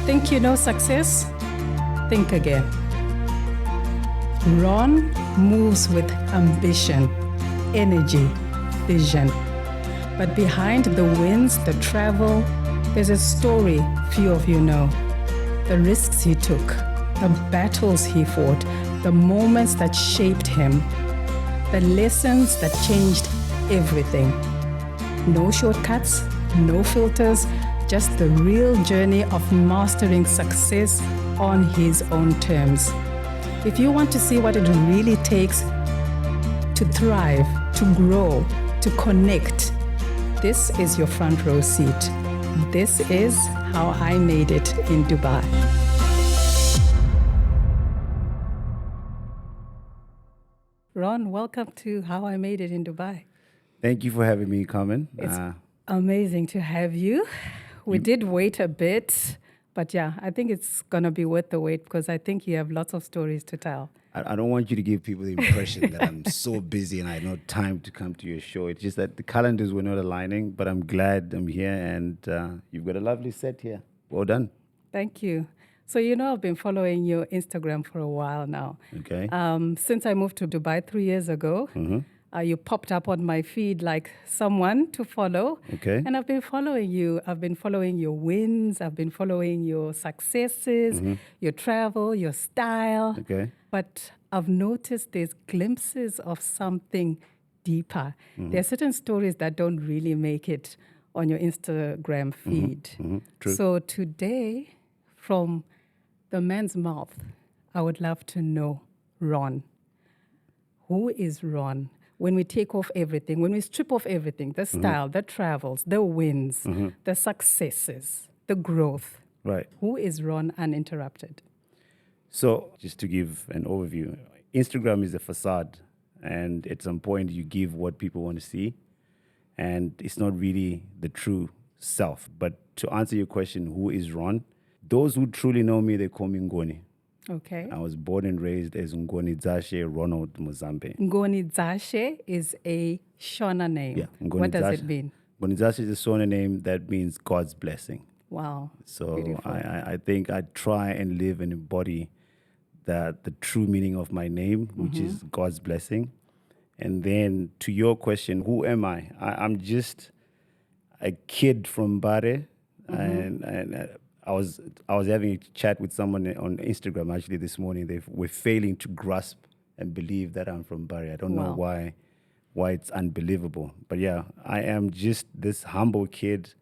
Think you know success? Think again. Ron moves with ambition, energy, vision. But behind the wins, the travel, there's a story few of you know. The risks he took, the battles he fought, the moments that shaped him, the lessons that changed everything. No shortcuts, no filters, just the real journey of mastering success on his own terms. If you want to see what it really takes to thrive, to grow, to connect, this is your front row seat. This is how I made it in Dubai. Ron, welcome to How I Made It in Dubai. Thank you for having me, Carmen. It's amazing to have you. We did wait a bit, but yeah, I think it's going to be worth the wait because I think you have lots of stories to tell. I don't want you to give people the impression that I'm so busy and I have no time to come to your show. It's just that the calendars were not aligning, but I'm glad I'm here and you've got a lovely set here. Well done. Thank you. So, you know, I've been following your Instagram for a while now. Okay. Since I moved to Dubai 3 years ago, you popped up on my feed like someone to follow. Okay. And I've been following you. I've been following your wins. I've been following your successes, your travel, your style. Okay. But I've noticed there's glimpses of something deeper. There are certain stories that don't really make it on your Instagram feed. True. So today, from the man's mouth, I would love to know, Ron. Who is Ron? When we take off everything, when we strip off everything, the style, the travels, the wins, the successes, the growth. Right. Who is Ron uninterrupted? So just to give an overview, Instagram is a facade and at some point you give what people want to see and it's not really the true self. But to answer your question, who is Ron? Those who truly know me, they call me Ngoni. Okay. I was born and raised as Ngoni Dzashe Ronald Muzambe. Ngoni Dzashe is a Shona name. Yeah, Ngoni What does Dzashe. it mean? Ngoni Dzashe is a Shona name that means God's blessing. Wow. So I think I try and live and embody the true meaning of my name, which is God's blessing. And then to your question, who am I? I'm just a kid from Mbare, and I was having a chat with someone on Instagram actually this morning. They were failing to grasp and believe that I'm from Mbare. I don't know why it's unbelievable. But yeah, I am just this humble kid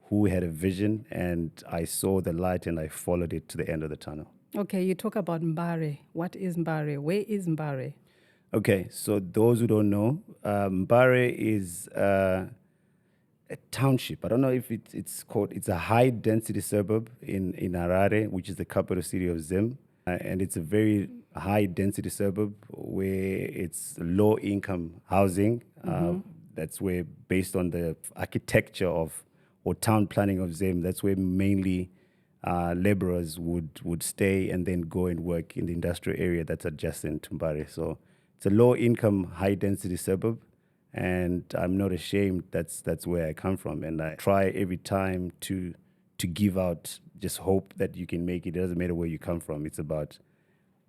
who had a vision and I saw the light and I followed it to the end of the tunnel. Okay, you talk about Mbare. What is Mbare? Where is Mbare? Okay, so those who don't know, Mbare is a township. I don't know if it's called, it's a high density suburb in Harare, which is the capital city of Zim. And it's a very high density suburb where it's low income housing. That's where, based on the architecture or town planning of Zim, that's where mainly laborers would stay and then go and work in the industrial area that's adjacent to Mbare. So it's a low income, high density suburb. And I'm not ashamed. That's where I come from. And I try every time to give out just hope that you can make it. It doesn't matter where you come from. It's about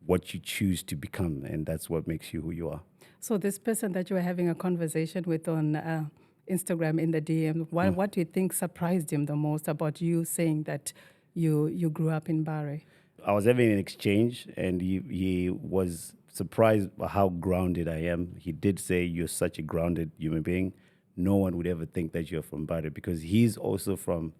what you choose to become. And that's what makes you who you are. So this person that you were having a conversation with on Instagram in the DM, what do you think surprised him the most about you saying that you grew up in Mbare? I was having an exchange and he was surprised by how grounded I am. He did say, you're such a grounded human being. No one would ever think that you're from Mbare because he's also from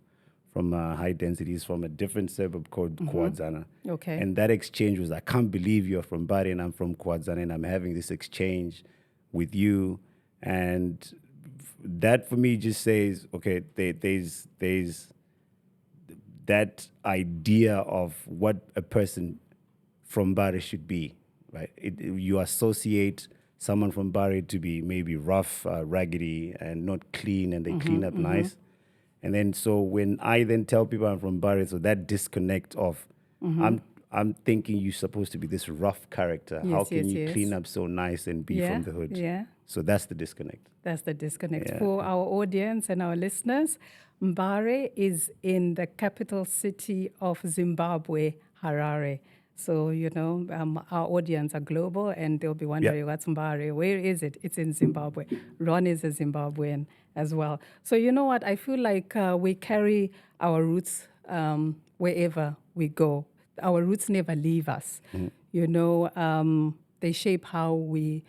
high density. He's from a different suburb called Kwadzana. Okay. And that exchange was, I can't believe you're from Mbare and I'm from Kwadzana and I'm having this exchange with you. And that for me just says, okay, there's that idea of what a person from Mbare should be, right? You associate someone from Mbare to be maybe rough, raggedy, and not clean, and they clean up nice. And then so when I then tell people I'm from Mbare, so that disconnect of I'm thinking you're supposed to be this rough character. Yes, How can you yes. clean up so nice and be from the hood? Yeah. So that's the disconnect. That's the disconnect. Yeah. For our audience and our listeners, Mbare is in the capital city of Zimbabwe, Harare. So, our audience are global and they'll be wondering, what's Mbare? Where is it? It's in Zimbabwe. Ron is a Zimbabwean as well. So, you know what? I feel like we carry our roots wherever we go. Our roots never leave us. They shape how we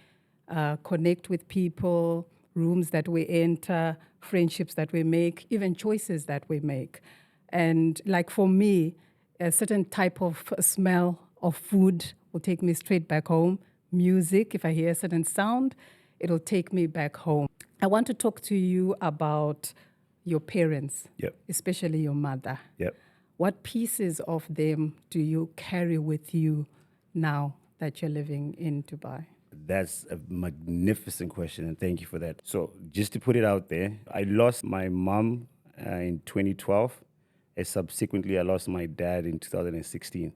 connect with people, rooms that we enter, friendships that we make, even choices that we make. And like for me, a certain type of smell of food will take me straight back home. Music, if I hear a certain sound, it'll take me back home. I want to talk to you about your parents, especially your mother. What pieces of them do you carry with you now that you're living in Dubai? That's a magnificent question, and thank you for that. So just to put it out there, I lost my mom in 2012, and subsequently I lost my dad in 2016.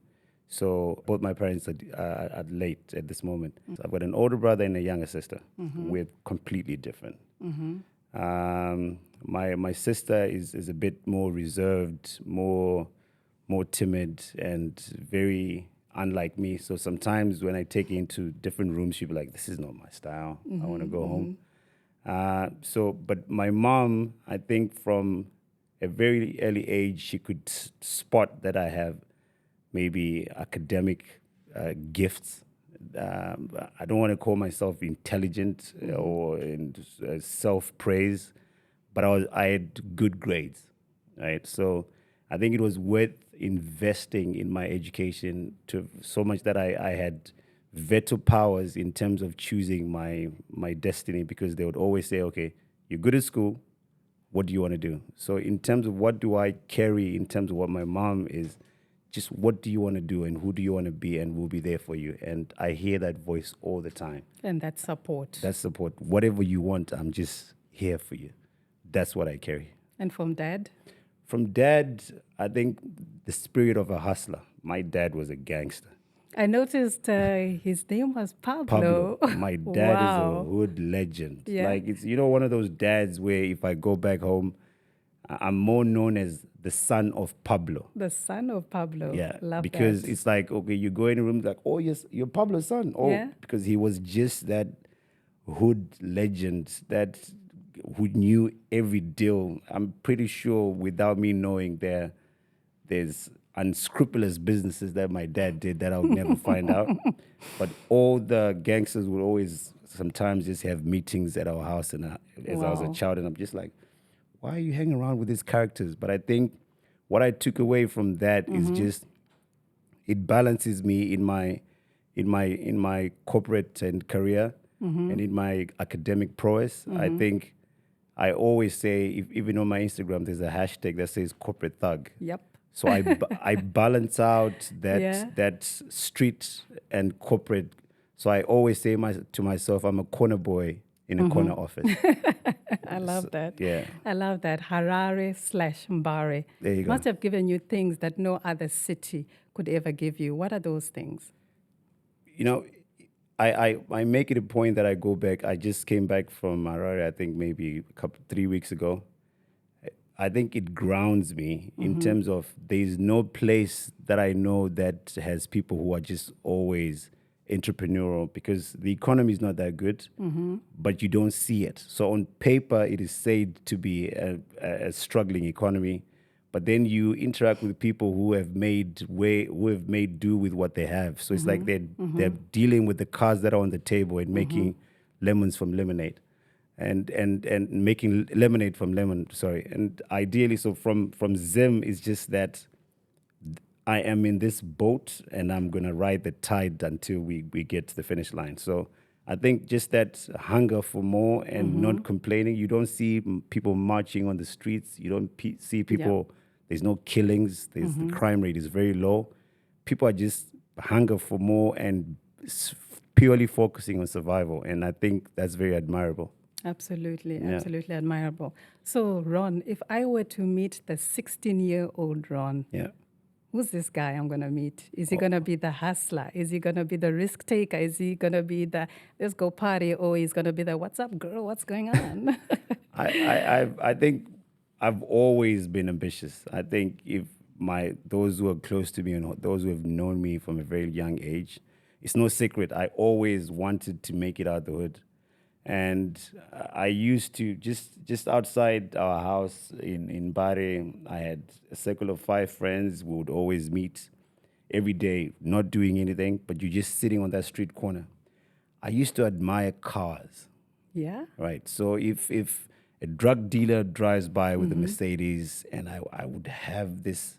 So both my parents are late at this moment. So I've got an older brother and a younger sister. We're completely different. My sister is a bit more reserved, more timid, and very unlike me. So sometimes when I take her into different rooms, she'll be like, this is not my style. I want to go home. But my mom, I think from a very early age, she could spot that I have maybe academic gifts. I don't want to call myself intelligent or in self-praise, but I had good grades, right? So I think it was worth investing in my education to so much that I had veto powers in terms of choosing my destiny, because they would always say, okay, you're good at school, what do you want to do? So in terms of what do I carry in terms of what my mom is, just what do you want to do and who do you want to be, and we'll be there for you. And I hear that voice all the time. And that support. That support. Whatever you want, I'm just here for you. That's what I carry. And from dad? From dad, I think the spirit of a hustler. My dad was a gangster. I noticed his name was Pablo. My dad is a hood legend. Like, it's, one of those dads where if I go back home, I'm more known as the son of Pablo. The son of Pablo. Yeah. Love because that. it's like, okay, you go in a room like, oh, yes, you're Pablo's son. Oh, because he was just that hood legend who knew every deal. I'm pretty sure without me knowing there's unscrupulous businesses that my dad did that I would never find out. But all the gangsters would always sometimes just have meetings at our house as I was a child, and I'm just like, why are you hanging around with these characters? But I think what I took away from that is just it balances me in my corporate and career and in my academic prowess. I think I always say, even on my Instagram, there's a hashtag that says corporate thug. Yep. So I balance out that street and corporate. So I always say to myself, I'm a corner boy in a corner office. I love that. Yeah. I love that. Harare/Mbare. There you go. Must have given you things that no other city could ever give you. What are those things? I make it a point that I go back. I just came back from Harare, I think maybe 3 weeks ago. I think it grounds me in terms of there's no place that I know that has people who are just always entrepreneurial, because the economy is not that good, but you don't see it. So on paper, it is said to be a struggling economy, but then you interact with people who have made do with what they have. So it's like they're dealing with the cards that are on the table and making lemons from lemonade. And making lemonade from lemon, sorry. And ideally, so from Zim, is just that I am in this boat and I'm going to ride the tide until we get to the finish line. So I think just that hunger for more and not complaining. You don't see people marching on the streets. You don't see people, there's no killings. The crime rate is very low. People are just hunger for more and purely focusing on survival. And I think that's very admirable. Absolutely, absolutely admirable. So, Ron, if I were to meet the 16-year-old Ron, who's this guy I'm going to meet? Is he going to be the hustler? Is he going to be the risk taker? Is he going to be the let's go party? Or he's going to be the what's up, girl? What's going on? I think I've always been ambitious. I think if those who are close to me and those who have known me from a very young age, it's no secret. I always wanted to make it out the hood, and I used to just outside our house in Mbare. I had a circle of 5 friends. We would always meet every day, not doing anything, but you're just sitting on that street corner. I used to admire cars. Yeah. Right. So if a drug dealer drives by with a Mercedes, and I would have this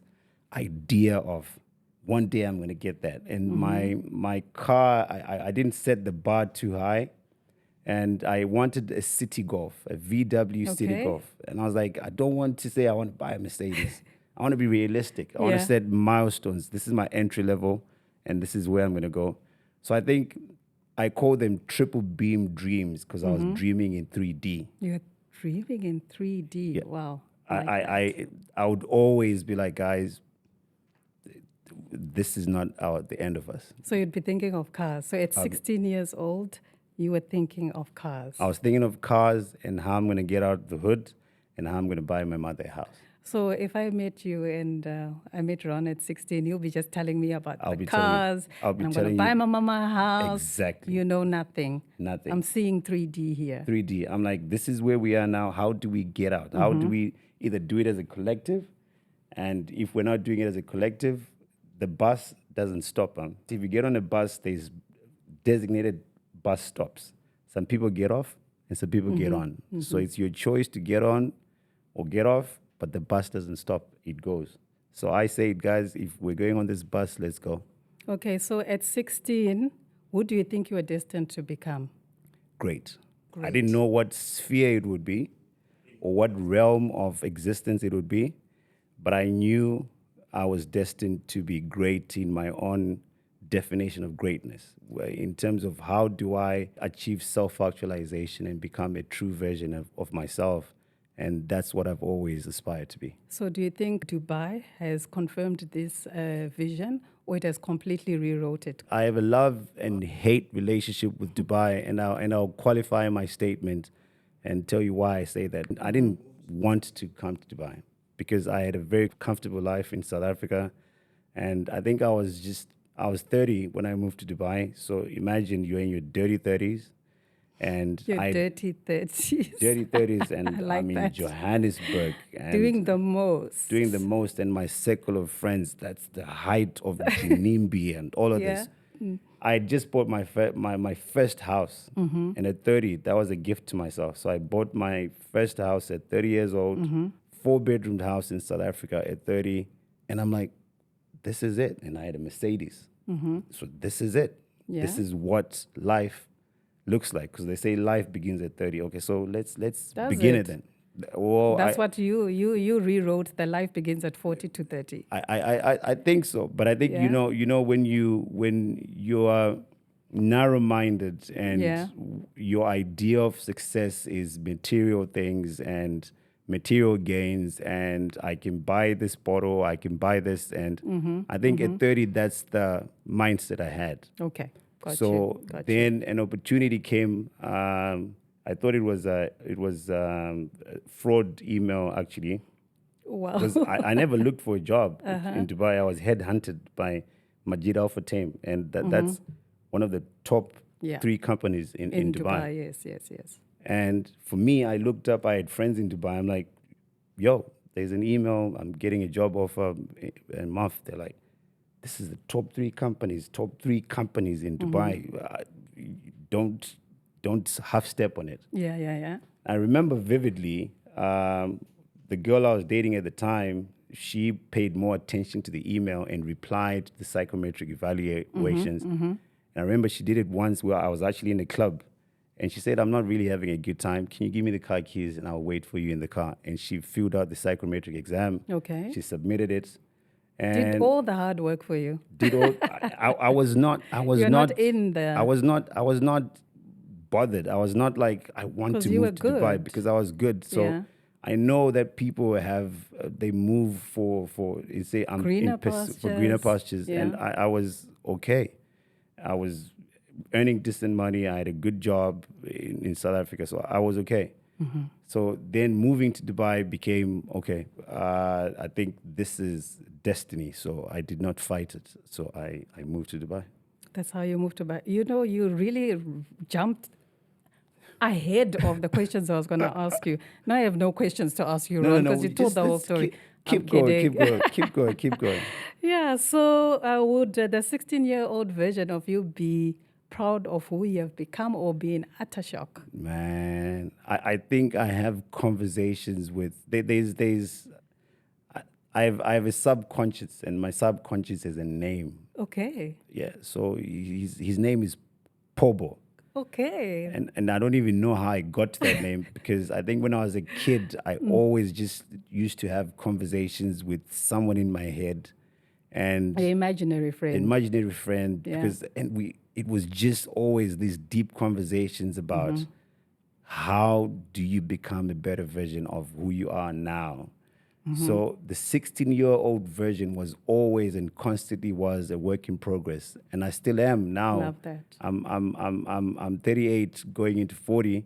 idea of one day I'm going to get that. And my car, I didn't set the bar too high, and I wanted a City Golf, a VW City Okay. Golf. And I was like, I don't want to say I want to buy a Mercedes. I want to be realistic. I want to Yeah. set milestones. This is my entry level, and this is where I'm going to go. So I think I call them triple beam dreams because I was dreaming in 3D. You're dreaming in 3D. Wow. I would always be like, guys, this is not the end of us. So you'd be thinking of cars. So at 16 years old, you were thinking of cars. I was thinking of cars and how I'm going to get out the hood and how I'm going to buy my mother a house. So if I met you and I met Ron at 16, you'll be just telling me about I'll the be telling you- cars. I'll be I'm going telling to buy you- my mama a house. Exactly. You know nothing. Nothing. I'm seeing 3D here. 3D. I'm like, this is where we are now. How do we get out? How do we either do it as a collective? And if we're not doing it as a collective, the bus doesn't stop. If you get on a bus, there's designated bus stops. Some people get off and some people get on. So it's your choice to get on or get off, but the bus doesn't stop. It goes. So I say, guys, if we're going on this bus, let's go. Okay, so at 16, who do you think you were destined to become? Great. I didn't know what sphere it would be or what realm of existence it would be, but I knew I was destined to be great in my own definition of greatness, in terms of how do I achieve self-actualization and become a true version of myself. And that's what I've always aspired to be. So do you think Dubai has confirmed this vision, or it has completely rewrote it? I have a love and hate relationship with Dubai, and I'll qualify my statement and tell you why I say that. I didn't want to come to Dubai because I had a very comfortable life in South Africa, and I think I was 30 when I moved to Dubai. So imagine you're in your dirty 30s, and Your dirty 30s. dirty 30s, and I like I'm in that. Johannesburg, and Doing the most. doing the most, and my circle of friends, that's the height of Jinimi and all of this. I just bought my first house, and at 30, that was a gift to myself. So I bought my first house at 30 years old, 4-bedroom house in South Africa at 30, and I'm like, this is it. And I had a Mercedes. So this is it. Yeah. This is what life looks like, because they say life begins at 30. Okay, so let's Does begin it? it then. Well, That's what you rewrote. The life begins at 40 to 30. I think so, but I think Yeah. you know when you are narrow-minded and Yeah. your idea of success is material things and material gains, and I can buy this bottle, I can buy this, and I think at 30 that's the mindset I had. Okay. Got So you. Got you. then an opportunity came. I thought it was a fraud email actually, Wow. because I never looked for a job in Dubai. I was headhunted by Majid Al Futtaim, and that's one of the top Yeah. 3 companies in Dubai. Yes. And for me, I looked up. I had friends in Dubai. I'm like, yo, there's an email. I'm getting a job offer a month. They're like, this is the top 3 companies in Dubai. Don't half step on it. Yeah. I remember vividly, the girl I was dating at the time, she paid more attention to the email and replied to the psychometric evaluations. And I remember she did it once where I was actually in the club, and she said, I'm not really having a good time. Can you give me the car keys and I'll wait for you in the car? And she filled out the psychometric exam. Okay. She submitted it. And Did all the hard work for you. did all I was not You're not in the- I was not bothered. I was not like I want 'Cause to you move were to Dubai good. because I was good. So Yeah. I know that people have they move for say I'm Greener for greener pastures. pastures, and Yeah. I was okay. I was earning decent money. I had a good job in South Africa, so I was okay. So then moving to Dubai became, okay, I think this is destiny. So I did not fight it. So I moved to Dubai. That's how you moved to Dubai. You know, you really jumped ahead of the questions I was going to ask you. Now I have no questions to ask you, Ron, because you told the whole story. Keep going. Keep going. Yeah, so would the 16-year-old version of you be proud of who you have become or be in utter shock? Man, I think I have conversations with, I have a subconscious, and my subconscious is a name. Okay. Yeah, so his name is Pobo. Okay. And I don't even know how I got to that name, because I think when I was a kid, I always just used to have conversations with someone in my head, and An imaginary friend. Yeah. Because it was just always these deep conversations about how do you become a better version of who you are now. So the 16-year-old version was always and constantly was a work in progress, and I still am now. Love that. I'm 38, going into 40,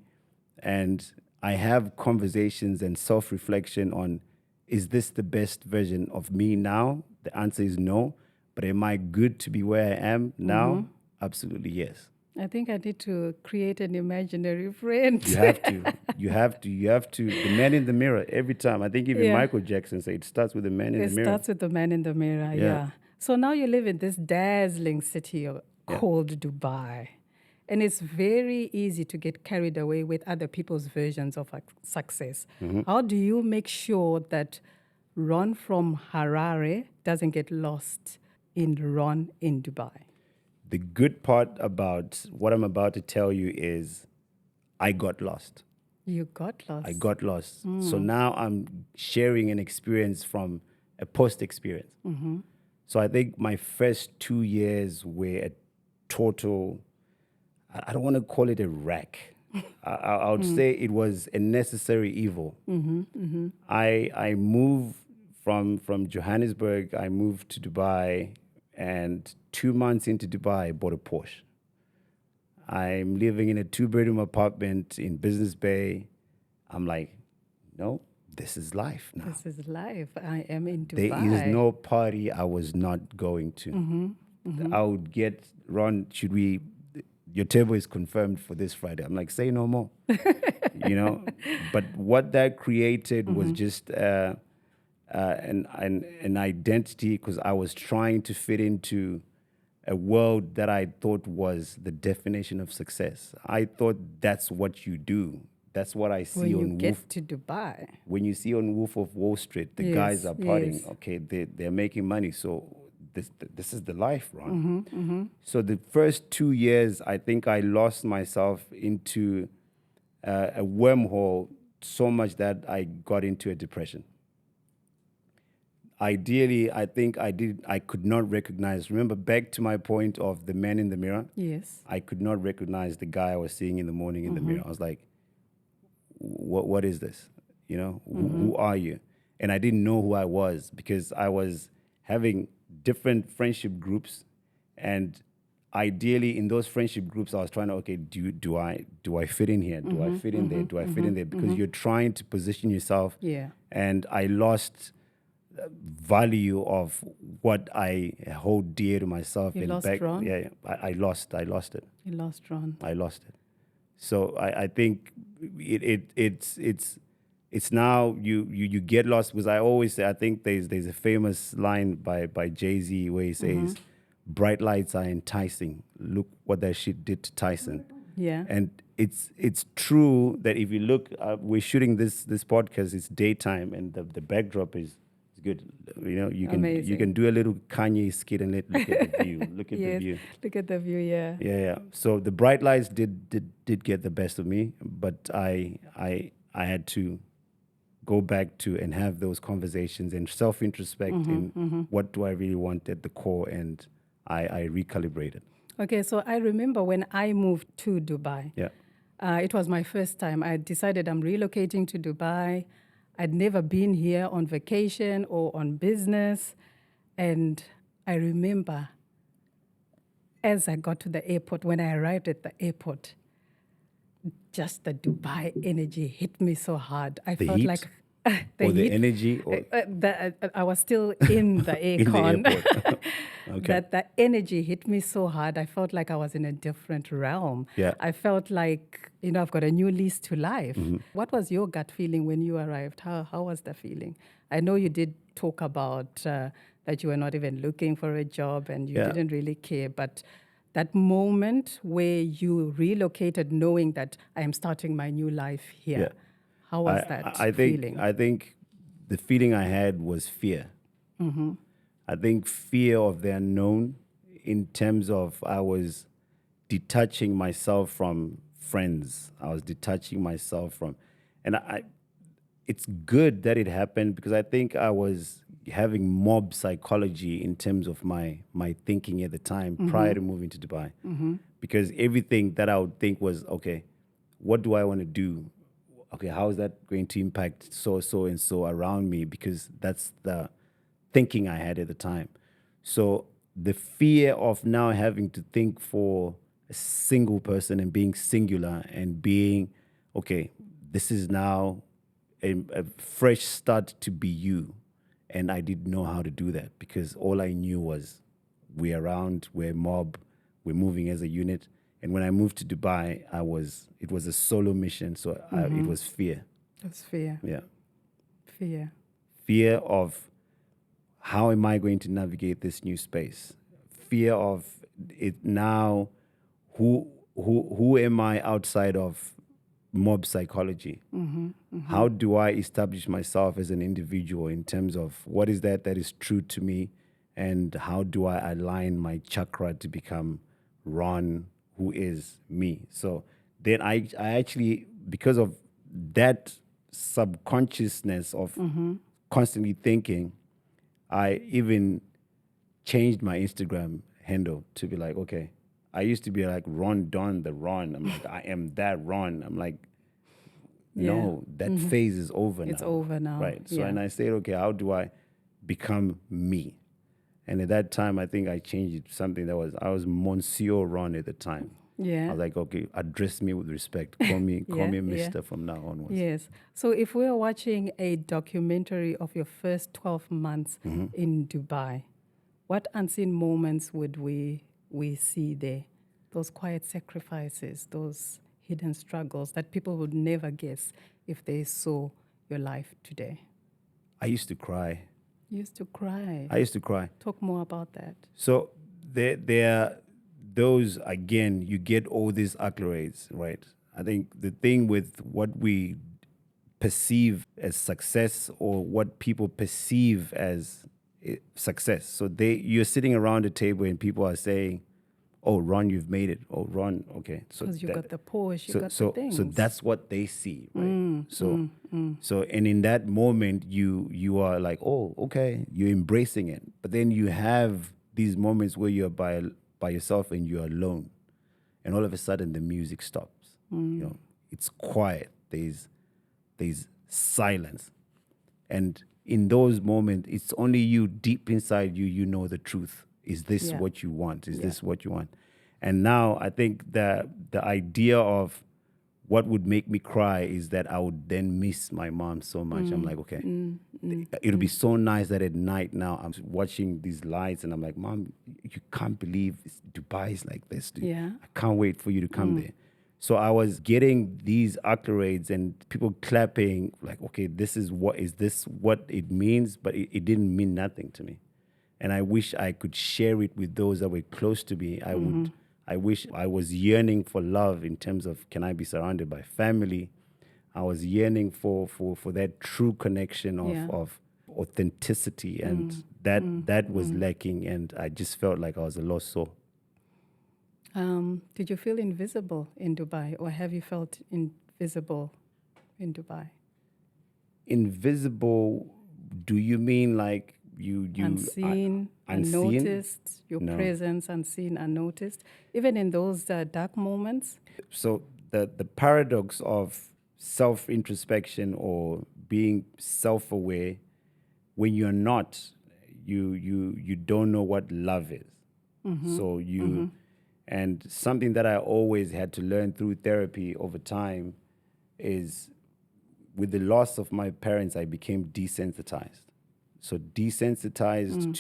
and I have conversations and self-reflection on, is this the best version of me now? The answer is no. But am I good to be where I am now? Absolutely yes. I think I need to create an imaginary friend. You have to. The man in the mirror every time. I think even Michael Jackson said it starts with the man in the mirror. It starts with the man in the mirror, yeah. So now you live in this dazzling city called Dubai. And it's very easy to get carried away with other people's versions of success. How do you make sure that Ron from Harare doesn't get lost in Ron in Dubai? The good part about what I'm about to tell you is I got lost. You got lost? I got lost. So now I'm sharing an experience from a post experience. So I think my first 2 years were a total, I don't want to call it a wreck. I would say it was a necessary evil. I moved from Johannesburg, I moved to Dubai, and 2 months into Dubai, I bought a Porsche. I'm living in a 2-bedroom apartment in Business Bay. I'm like, no, this is life now. This is life. I am in Dubai. There is no party I was not going to. I would get, Ron, your table is confirmed for this Friday. I'm like, say no more. But what that created was just an identity, because I was trying to fit into a world that I thought was the definition of success. I thought that's what you do. That's what I see when on you get to Dubai. When you see on Wolf of Wall Street, the guys are partying. Okay, they're making money. So this is the life, Ron. So the first 2 years, I think I lost myself into a wormhole so much that I got into a depression. Ideally, I think I could not recognize, remember back to my point of the man in the mirror? Yes. I could not recognize the guy I was seeing in the morning in the mirror. I was like, what is this? Who are you? And I didn't know who I was, because I was having different friendship groups, and ideally in those friendship groups, I was trying to, okay, do I fit in here? Do I fit in there? Do I fit in there? Because you're trying to position yourself. Yeah. And I lost value of what I hold dear to myself. You lost Ron? Yeah, I lost it. You lost Ron. I lost it. So I think it's now you get lost, because I always say, I think there's a famous line by Jay-Z where he says, bright lights are enticing. Look what that shit did to Tyson. Yeah. And it's true that if you look, we're shooting this podcast, it's daytime, and the backdrop is good. You can do a little Kanye skit and look at the view. Look at the view. Look at the view, yeah. Yeah. So the bright lights did get the best of me, but I had to go back to and have those conversations and self-introspect in what do I really want at the core, and I recalibrated. Okay, so I remember when I moved to Dubai. Yeah. It was my first time. I decided I'm relocating to Dubai. I'd never been here on vacation or on business. And I remember as I got to the airport, when I arrived at the airport, just the Dubai energy hit me so hard. I The felt heat? like Or the heat, energy? Or I was still in the in the aircon. airport? Okay. That the energy hit me so hard. I felt like I was in a different realm. Yeah. I felt like, I've got a new lease to life. Mm-hmm. What was your gut feeling when you arrived? How was the feeling? I know you did talk about that you were not even looking for a job and you Yeah. didn't really care, but that moment where you relocated knowing that I am starting my new life here, Yeah. how was that I think feeling? I think the feeling I had was fear. I think fear of the unknown, in terms of I was detaching myself from friends. I was detaching myself from, and it's good that it happened because I think I was having mob psychology in terms of my thinking at the time prior to moving to Dubai. Because everything that I would think was, okay, what do I want to do? Okay, how is that going to impact so and so around me? Because that's the thinking I had at the time. So the fear of now having to think for a single person and being singular and being, okay, this is now a fresh start to be you. And I didn't know how to do that because all I knew was we're around, we're mob, we're moving as a unit. And when I moved to Dubai, it was a solo mission. So it was fear. That's fear. Yeah. Fear. Fear of how am I going to navigate this new space? Fear of it now, who am I outside of mob psychology? How do I establish myself as an individual in terms of what is that is true to me, and how do I align my chakra to become Ron, who is me? So then I actually, because of that subconsciousness of constantly thinking, I even changed my Instagram handle to be like, okay, I used to be like Ron Don the Ron. I'm like, I am that Ron. I'm like, no, that phase is over now. It's over now. Right. So, Yeah. and I said, okay, how do I become me? And at that time, I think I changed it to something I was Monsieur Ron at the time. Yeah. I was like, okay, address me with respect. Call me Yeah, Mister from now onwards. Yes. So if we're watching a documentary of your first 12 months in Dubai, what unseen moments would we see there? Those quiet sacrifices, those hidden struggles that people would never guess if they saw your life today. I used to cry. You used to cry. I used to cry. Talk more about that. So there are those, again, you get all these accolades, right? I think the thing with what we perceive as success or what people perceive as success. So you're sitting around a table and people are saying, "Oh, Ron, you've made it. Oh, Ron, okay." So Because you got the Porsche, you got so the things. so that's what they see, right? So and in that moment, you are like, "Oh, okay," you're embracing it. But then you have these moments where you're by yourself and you're alone, and all of a sudden the music stops. You know, it's quiet. There's silence, and in those moments, it's only you deep inside you. You know the truth. Is this what you want? Is this what you want? And now I think the idea of what would make me cry is that I would then miss my mom so much. I'm like, okay, it'll be so nice that at night now I'm watching these lights and I'm like, Mom, you can't believe Dubai is like this. Dude. Yeah. I can't wait for you to come there. So I was getting these accolades and people clapping like, okay, is this what it means? But it didn't mean nothing to me. And I wish I could share it with those that were close to me. I wish I was yearning for love in terms of, can I be surrounded by family? I was yearning for that true connection of authenticity, and that was lacking, and I just felt like I was a lost soul. Did you feel invisible in Dubai, or have you felt invisible in Dubai? Invisible, do you mean like you unseen, unseen? unnoticed, your presence unseen, unnoticed, even in those dark moments? So the paradox of self-introspection or being self-aware, when you're not, you don't know what love is. So And something that I always had to learn through therapy over time is with the loss of my parents, I became desensitized. So desensitized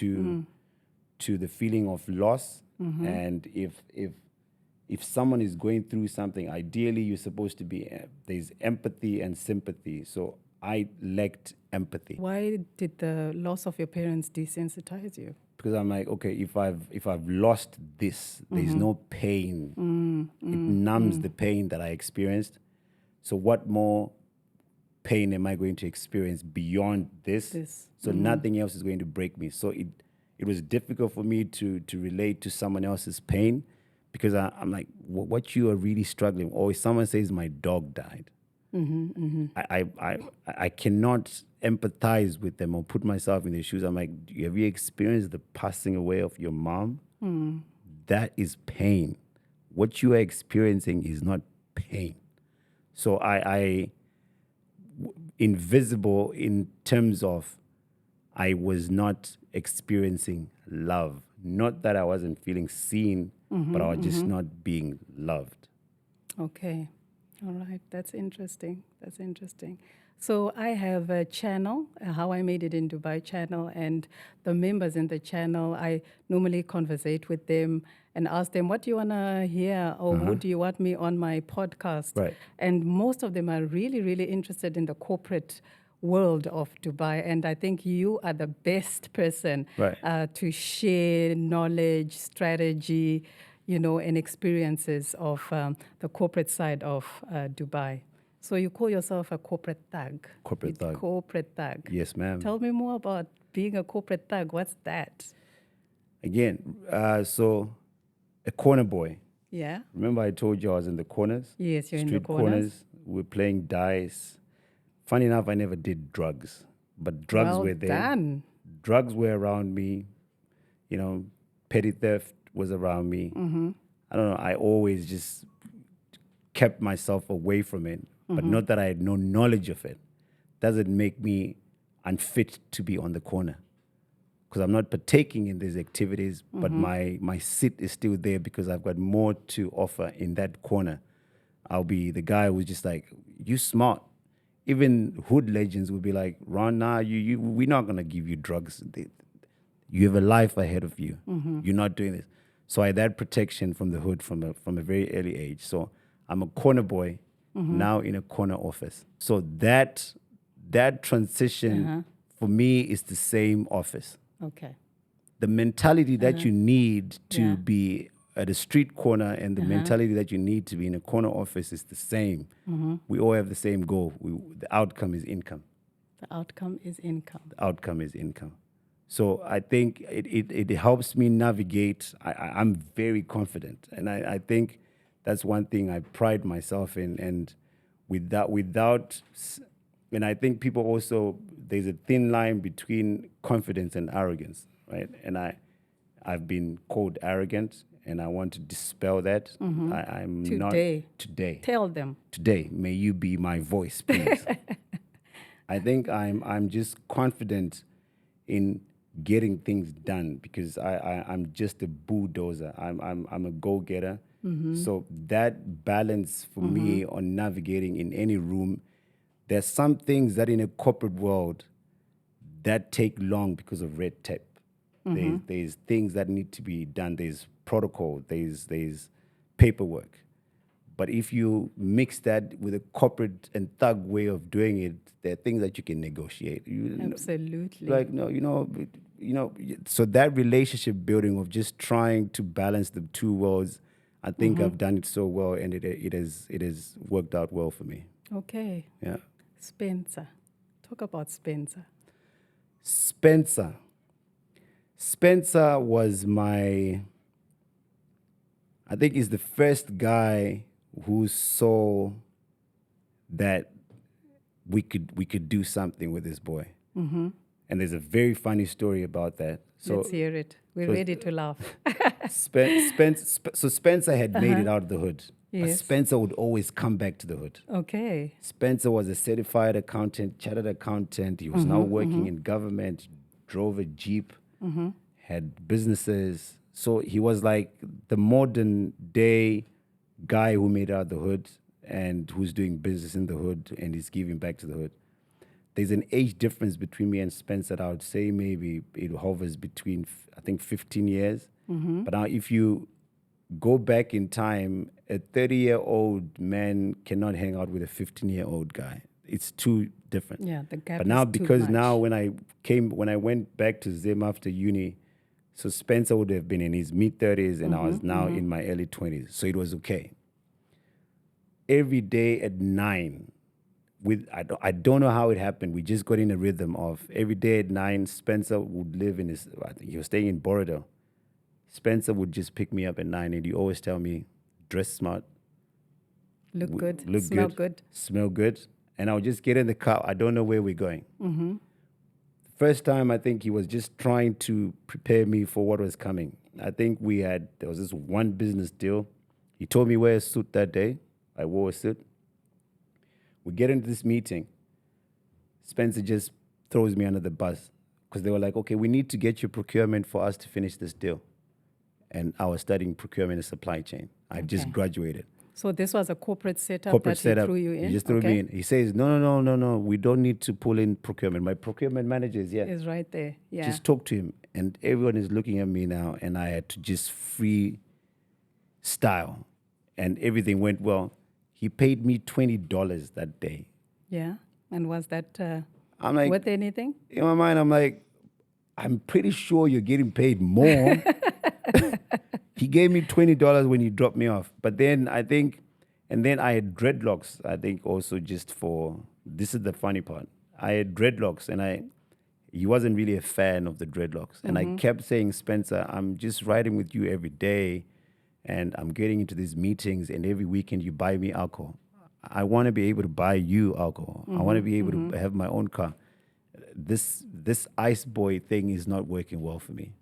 to the feeling of loss. And if someone is going through something, ideally you're supposed to be, there's empathy and sympathy. So I lacked empathy. Why did the loss of your parents desensitize you? Because I'm like, okay, if I've lost this, there's no pain. It numbs the pain that I experienced. So what more pain am I going to experience beyond this? So nothing else is going to break me. So it was difficult for me to relate to someone else's pain, because I'm like, what you are really struggling. Or if someone says my dog died, I cannot empathize with them or put myself in their shoes. I'm like, have you experienced the passing away of your mom? That is pain. What you are experiencing is not pain. So invisible in terms of I was not experiencing love. Not that I wasn't feeling seen, but I was just not being loved. Okay. All right. That's interesting. That's interesting. So I have a channel, a How I Made It in Dubai channel, and the members in the channel, I normally conversate with them and ask them, what do you want to hear, or who do you want me on my podcast? Right. And most of them are really, really interested in the corporate world of Dubai. And I think you are the best person to share knowledge, strategy, and experiences of the corporate side of Dubai. So you call yourself a corporate thug. Corporate thug. Corporate thug. Yes, ma'am. Tell me more about being a corporate thug. What's that? Again, so a corner boy. Yeah. Remember I told you I was in the corners? Yes, you're in the Street corners. We're playing dice. Funny enough, I never did drugs, but drugs were there. Done. Drugs were around me. Petty theft was around me. I don't know. I always just kept myself away from it, but not that I had no knowledge of it. Doesn't make me unfit to be on the corner, because I'm not partaking in these activities, but my seat is still there because I've got more to offer in that corner. I'll be the guy who's just like, you smart. Even hood legends would be like, Ron, we're not going to give you drugs. You have a life ahead of you. You're not doing this. So I had that protection from the hood from a very early age. So I'm a corner boy, now in a corner office. So that transition for me is the same office. Okay. The mentality that you need to be at a street corner and the mentality that you need to be in a corner office is the same. We all have the same goal. The outcome is income. The outcome is income. The outcome is income. So I think it helps me navigate. I'm very confident. And I think that's one thing I pride myself in. And without, and I think people also, there's a thin line between confidence and arrogance, right? And I've been called arrogant, and I want to dispel that. I'm not today. Tell them. Today, may you be my voice, please. I think I'm just confident in getting things done because I'm just a bulldozer. I'm a go-getter. So that balance for me on navigating in any room, there's some things that in a corporate world that take long because of red tape. There's things that need to be done. There's protocol. There's paperwork. But if you mix that with a corporate and thug way of doing it, there are things that you can negotiate. Absolutely. So that relationship building of just trying to balance the two worlds, I think I've done it so well, and it has worked out well for me. Okay. Yeah. Spencer. Talk about Spencer. Spencer was I think he's the first guy who saw that we could do something with this boy. And there's a very funny story about that. So let's hear it. We're ready to laugh. So Spencer had made it out of the hood. Yes. But Spencer would always come back to the hood. Okay. Spencer was a certified accountant, chartered accountant. He was now working in government, drove a Jeep, had businesses. So he was like the modern day guy who made out the hood and who's doing business in the hood and is giving back to the hood. There's an age difference between me and Spencer that I would say maybe it hovers between, I think, 15 years. But now if you go back in time, a 30-year-old man cannot hang out with a 15-year-old guy. It's too different. Yeah, the gap But now, is too because much. now when I went back to Zim after uni, so Spencer would have been in his mid-30s and I was now in my early 20s. So it was okay. Every day at 9, I don't know how it happened. We just got in a rhythm of every day at 9, Spencer would live in his, I think he was staying in Borodale. Spencer would just pick me up at 9 and he always tell me, dress smart. Look good, Look smell good. Smell good. And I would just get in the car. I don't know where we're going. First time, I think he was just trying to prepare me for what was coming. I think there was this one business deal. He told me wear a suit that day. I wore a suit. We get into this meeting. Spencer just throws me under the bus because they were like, okay, we need to get your procurement for us to finish this deal. And I was studying procurement and supply chain. I just graduated. So this was a corporate setup Corporate that setup. he threw you in? He just threw me in. He says, no. We don't need to pull in procurement. My procurement manager is here. Is right there, yeah. Just talk to him. And everyone is looking at me now, and I had to just freestyle. And everything went well. He paid me $20 that day. Yeah, and was that I'm like, worth anything? in my mind, I'm like, I'm pretty sure you're getting paid more. He gave me $20 when he dropped me off. But then I think, and then I had dreadlocks, I think also just for, this is the funny part. I had dreadlocks and he wasn't really a fan of the dreadlocks. And I kept saying, Spencer, I'm just riding with you every day and I'm getting into these meetings and every weekend you buy me alcohol. I want to be able to buy you alcohol. I want to be able to have my own car. This ice boy thing is not working well for me.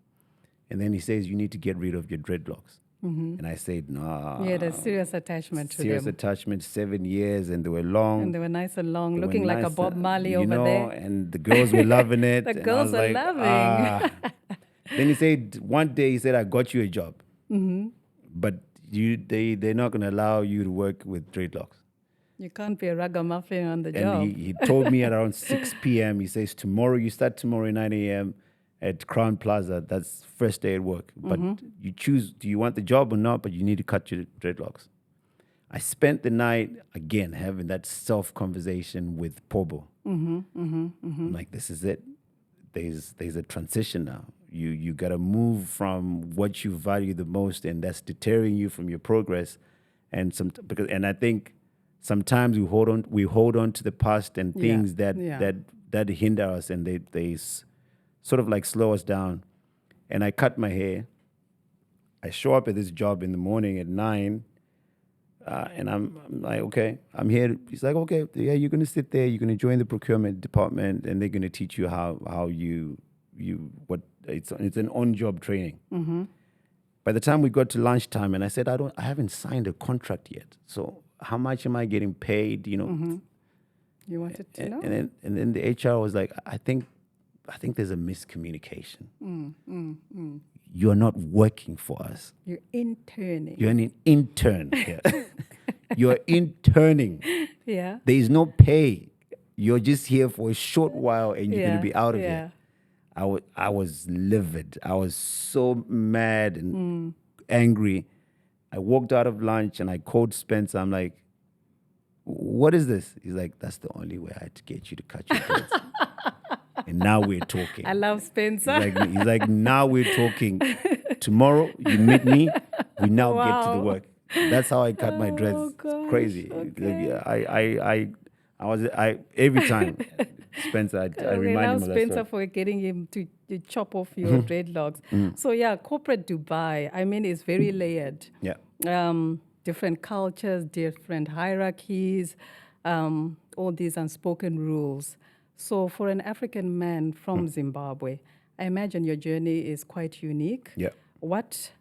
And then he says, you need to get rid of your dreadlocks. And I said, no. You had a serious attachment to Serious them. attachment, 7 years, and they were long. And they were nice and long, They were looking like a nice, Bob Marley you over know, there. And the girls were loving it. The and I girls was were like, loving. Then he said, one day he said, I got you a job. But they're not going to allow you to work with dreadlocks. You can't be a ragamuffin on the And job. he told me at around 6 p.m., he says, you start tomorrow at 9 a.m. at Crown Plaza. That's first day at work. But you choose, do you want the job or not? But you need to cut your dreadlocks. I spent the night, again, having that self-conversation with Pobo. I'm like, this is it. There's a transition now. You got to move from what you value the most, and that's deterring you from your progress. And I think sometimes we hold on to the past and things that hinder us, and they sort of like slow us down. And I cut my hair. I show up at this job in the morning at 9, and I'm like, okay, I'm here. He's like, okay, yeah, you're gonna sit there. You're gonna join the procurement department, and they're gonna teach you how it's an on-job training. By the time we got to lunchtime, and I said, I haven't signed a contract yet. So how much am I getting paid? You know. You wanted to know? And then the HR was like, I think there's a miscommunication. You're not working for us. You're interning. You're an intern here. You're interning. Yeah. There is no pay. You're just here for a short while and you're going to be out of here. I was livid. I was so mad and angry. I walked out of lunch and I called Spencer. I'm like, what is this? He's like, that's the only way I had to get you to cut your dreads. And now we're talking. I love Spencer. He's like, now we're talking. Tomorrow you meet me. We now get to the work. That's how I cut my dreads. It's crazy. Okay. I every time Spencer, I remind him of that Spencer story. for getting him to chop off your dreadlocks. So yeah, corporate Dubai, I mean, it's very layered. Yeah. Different cultures, different hierarchies, all these unspoken rules. So for an African man from Zimbabwe, I imagine your journey is quite unique. Yeah. What's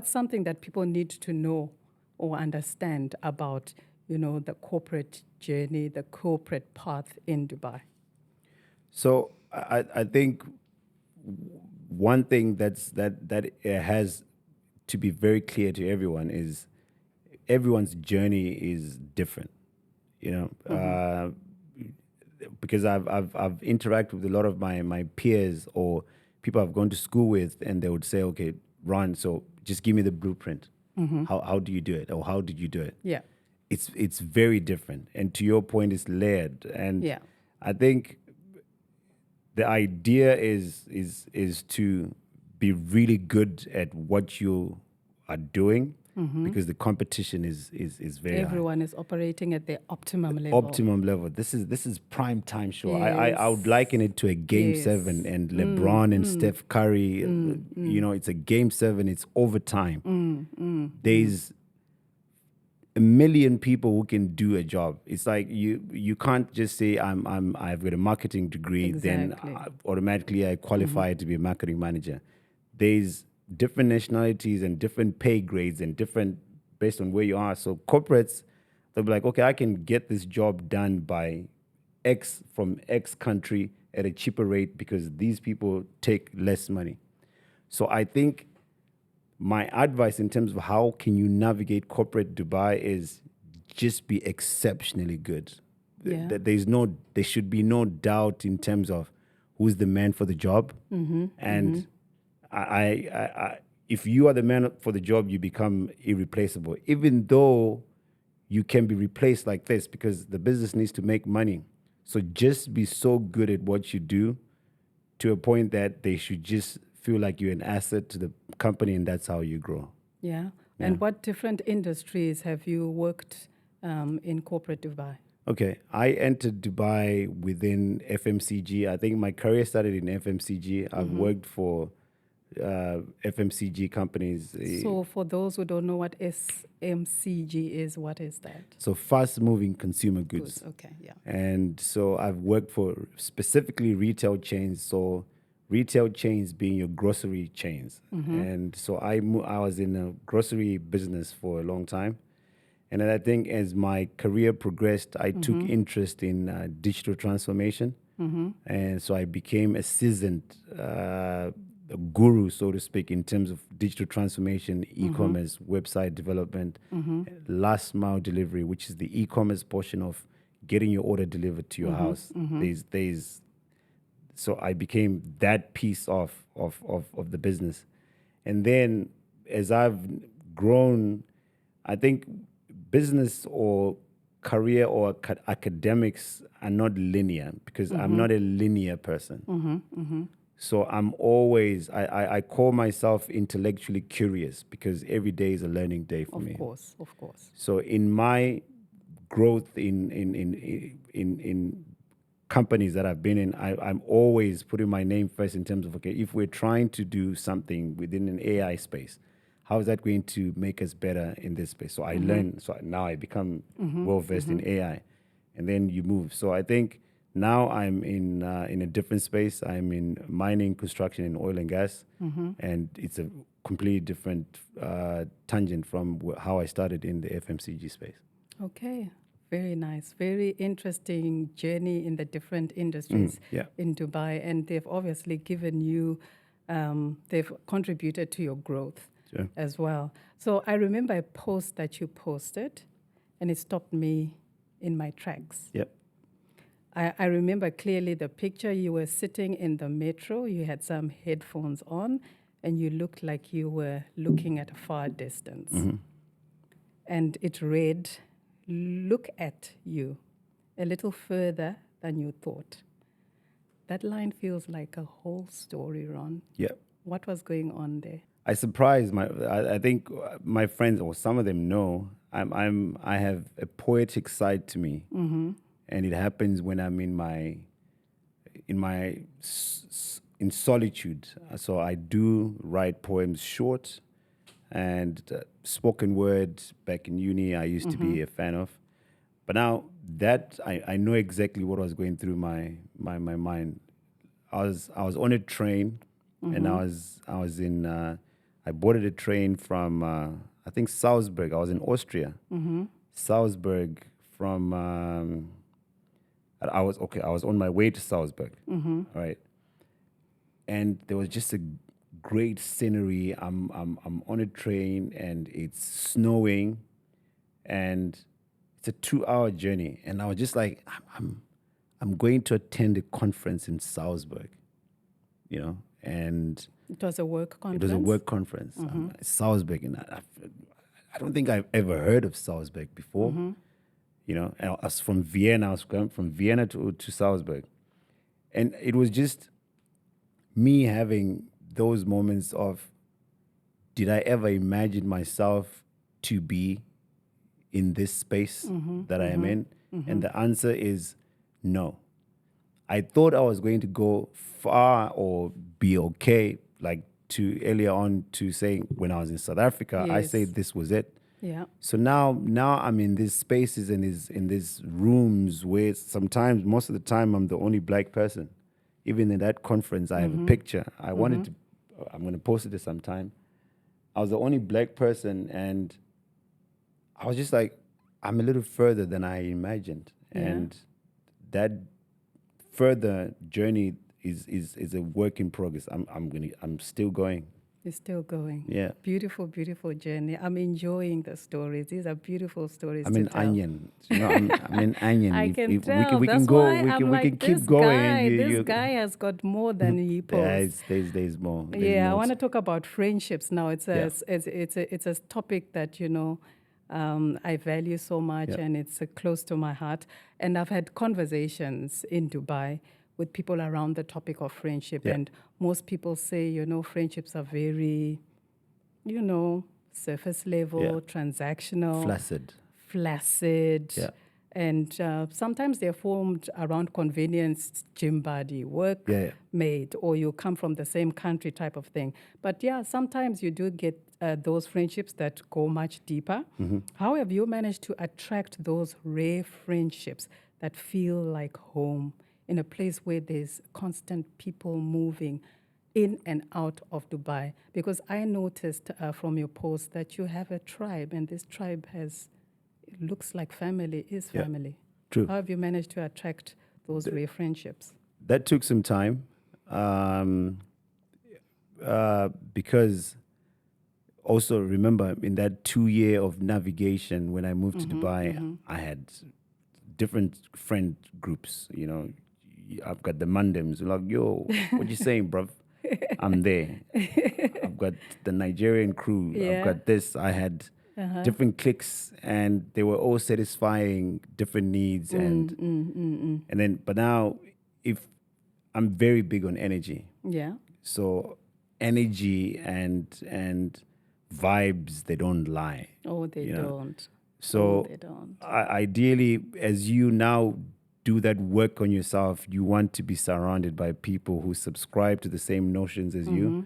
something that people need to know or understand about, the corporate journey, the corporate path in Dubai? So I think one thing that has to be very clear to everyone is everyone's journey is different, you know. Because I've interacted with a lot of my peers or people I've gone to school with, and they would say, okay, Ron, so just give me the blueprint. How do you do it, or how did you do it? Yeah. It's very different, and to your point, it's layered. And Yeah. I think the idea is to be really good at what you are doing, because the competition is very high. Everyone is operating at their optimum level. Optimum level. This is prime time show. I would Yes. liken it to a game Yes. 7 and LeBron and Steph Curry. You know, it's a game 7. It's overtime. There's a million people who can do a job. It's like you can't just say I've got a marketing degree, then Exactly. automatically I qualify to be a marketing manager. There's different nationalities and different pay grades and different based on where you are. So corporates, they'll be like, okay, I can get this job done by X from X country at a cheaper rate because these people take less money. So I think my advice in terms of how can you navigate corporate Dubai is just be exceptionally good. Yeah. There should be no doubt in terms of who's the man for the job. And I if you are the man for the job, you become irreplaceable, even though you can be replaced like this because the business needs to make money. So just be so good at what you do to a point that they should just feel like you're an asset to the company, and that's how you grow. Yeah. And what different industries have you worked in corporate Dubai? Okay, I entered Dubai within FMCG. I think my career started in FMCG. I've worked for FMCG companies. So for those who don't know what SMCG is, what is that? So fast-moving consumer goods. Okay, yeah. And so I've worked for specifically retail chains. So retail chains being your grocery chains. And so I was in a grocery business for a long time. And then I think as my career progressed, I took interest in digital transformation. And so I became a seasoned guru, so to speak, in terms of digital transformation, e-commerce, website development, last mile delivery, which is the e-commerce portion of getting your order delivered to your house. So I became that piece of the business. And then as I've grown, I think business or career or academics are not linear because I'm not a linear person. So I'm always, I call myself intellectually curious because every day is a learning day for me. Of course. So in my growth in companies that I've been in, I'm always putting my name first in terms of, okay, if we're trying to do something within an AI space, how is that going to make us better in this space? So I learn, so now I become well-versed in AI, and then you move. So I think now I'm in a different space. I'm in mining, construction, and oil and gas, and it's a completely different tangent from how I started in the FMCG space. Okay. Very nice. Very interesting journey in the different industries in Dubai. And they've obviously given you, they've contributed to your growth as well. So I remember a post that you posted, and it stopped me in my tracks. Yep. I remember clearly the picture. You were sitting in the metro, you had some headphones on, and you looked like you were looking at a far distance. And it read, "Look at you a little further than you thought." That line feels like a whole story, Ron. Yeah. What was going on there? I surprised I think my friends, or some of them know, I have a poetic side to me, and it happens when I'm in solitude. So I do write poems short, and spoken word back in uni I used to be a fan of. But now that I know exactly what was going through my mind. I was on a train, and I was in I boarded a train from I think Salzburg. I was in Austria. Salzburg from I was on my way to Salzburg. Right. And there was just a great scenery. I'm on a train and it's snowing, and it's a 2-hour journey. And I was just like, I'm going to attend a conference in Salzburg, and It was a work it was a conference. work conference. Salzburg, and I don't think I've ever heard of Salzburg before. And I was from Vienna. I was going from Vienna to Salzburg, and it was just me having those moments of, did I ever imagine myself to be in this space that I am in? And the answer is no. I thought I was going to go far or be okay, like to earlier on to saying when I was in South Africa, I Yes. said this was it. Yeah. So now I'm in these spaces and in these rooms where sometimes, most of the time, I'm the only black person. Even in that conference, I have a picture. I wanted to, I'm going to post it at some time. I was the only black person, and I was just like, I'm a little further than I imagined. Yeah. And that further journey is a work in progress. I'm still going. It's still going. Yeah. Beautiful, beautiful journey. I'm enjoying the stories. These are beautiful stories. I'm to an tell. onion. I'm an onion. I If- can if tell. We can That's go. why We I'm can like, keep this going. guy, and this guy has got more than he posts. There's more. There's Yeah, I more want to to- talk about friendships now. It's a topic that I value so much, Yeah. and it's close to my heart. And I've had conversations in Dubai with people around the topic of friendship, Yeah. and most people say, friendships are very, surface level, Yeah. transactional, flaccid. flaccid. Yeah. And sometimes they're formed around convenience, gym buddy, work Yeah, yeah. mate, or you come from the same country type of thing. But yeah, sometimes you do get those friendships that go much deeper. How have you managed to attract those rare friendships that feel like home in a place where there's constant people moving in and out of Dubai? Because I noticed from your post that you have a tribe, and this tribe it looks like family, is Yeah, family. true. How have you managed to attract those rare friendships? That took some time, because also remember in that 2 year of navigation when I moved to Dubai, I had different friend groups. I've got the Mandems like, yo, what you saying, bruv? I'm there. I've got the Nigerian crew. Yeah. I've got this. I had different cliques, and they were all satisfying different needs. And then, but now, if I'm very big on energy, Yeah. so energy and vibes, they don't lie. Oh, they You know? don't. So They don't. ideally, as you now do that work on yourself, you want to be surrounded by people who subscribe to the same notions as you.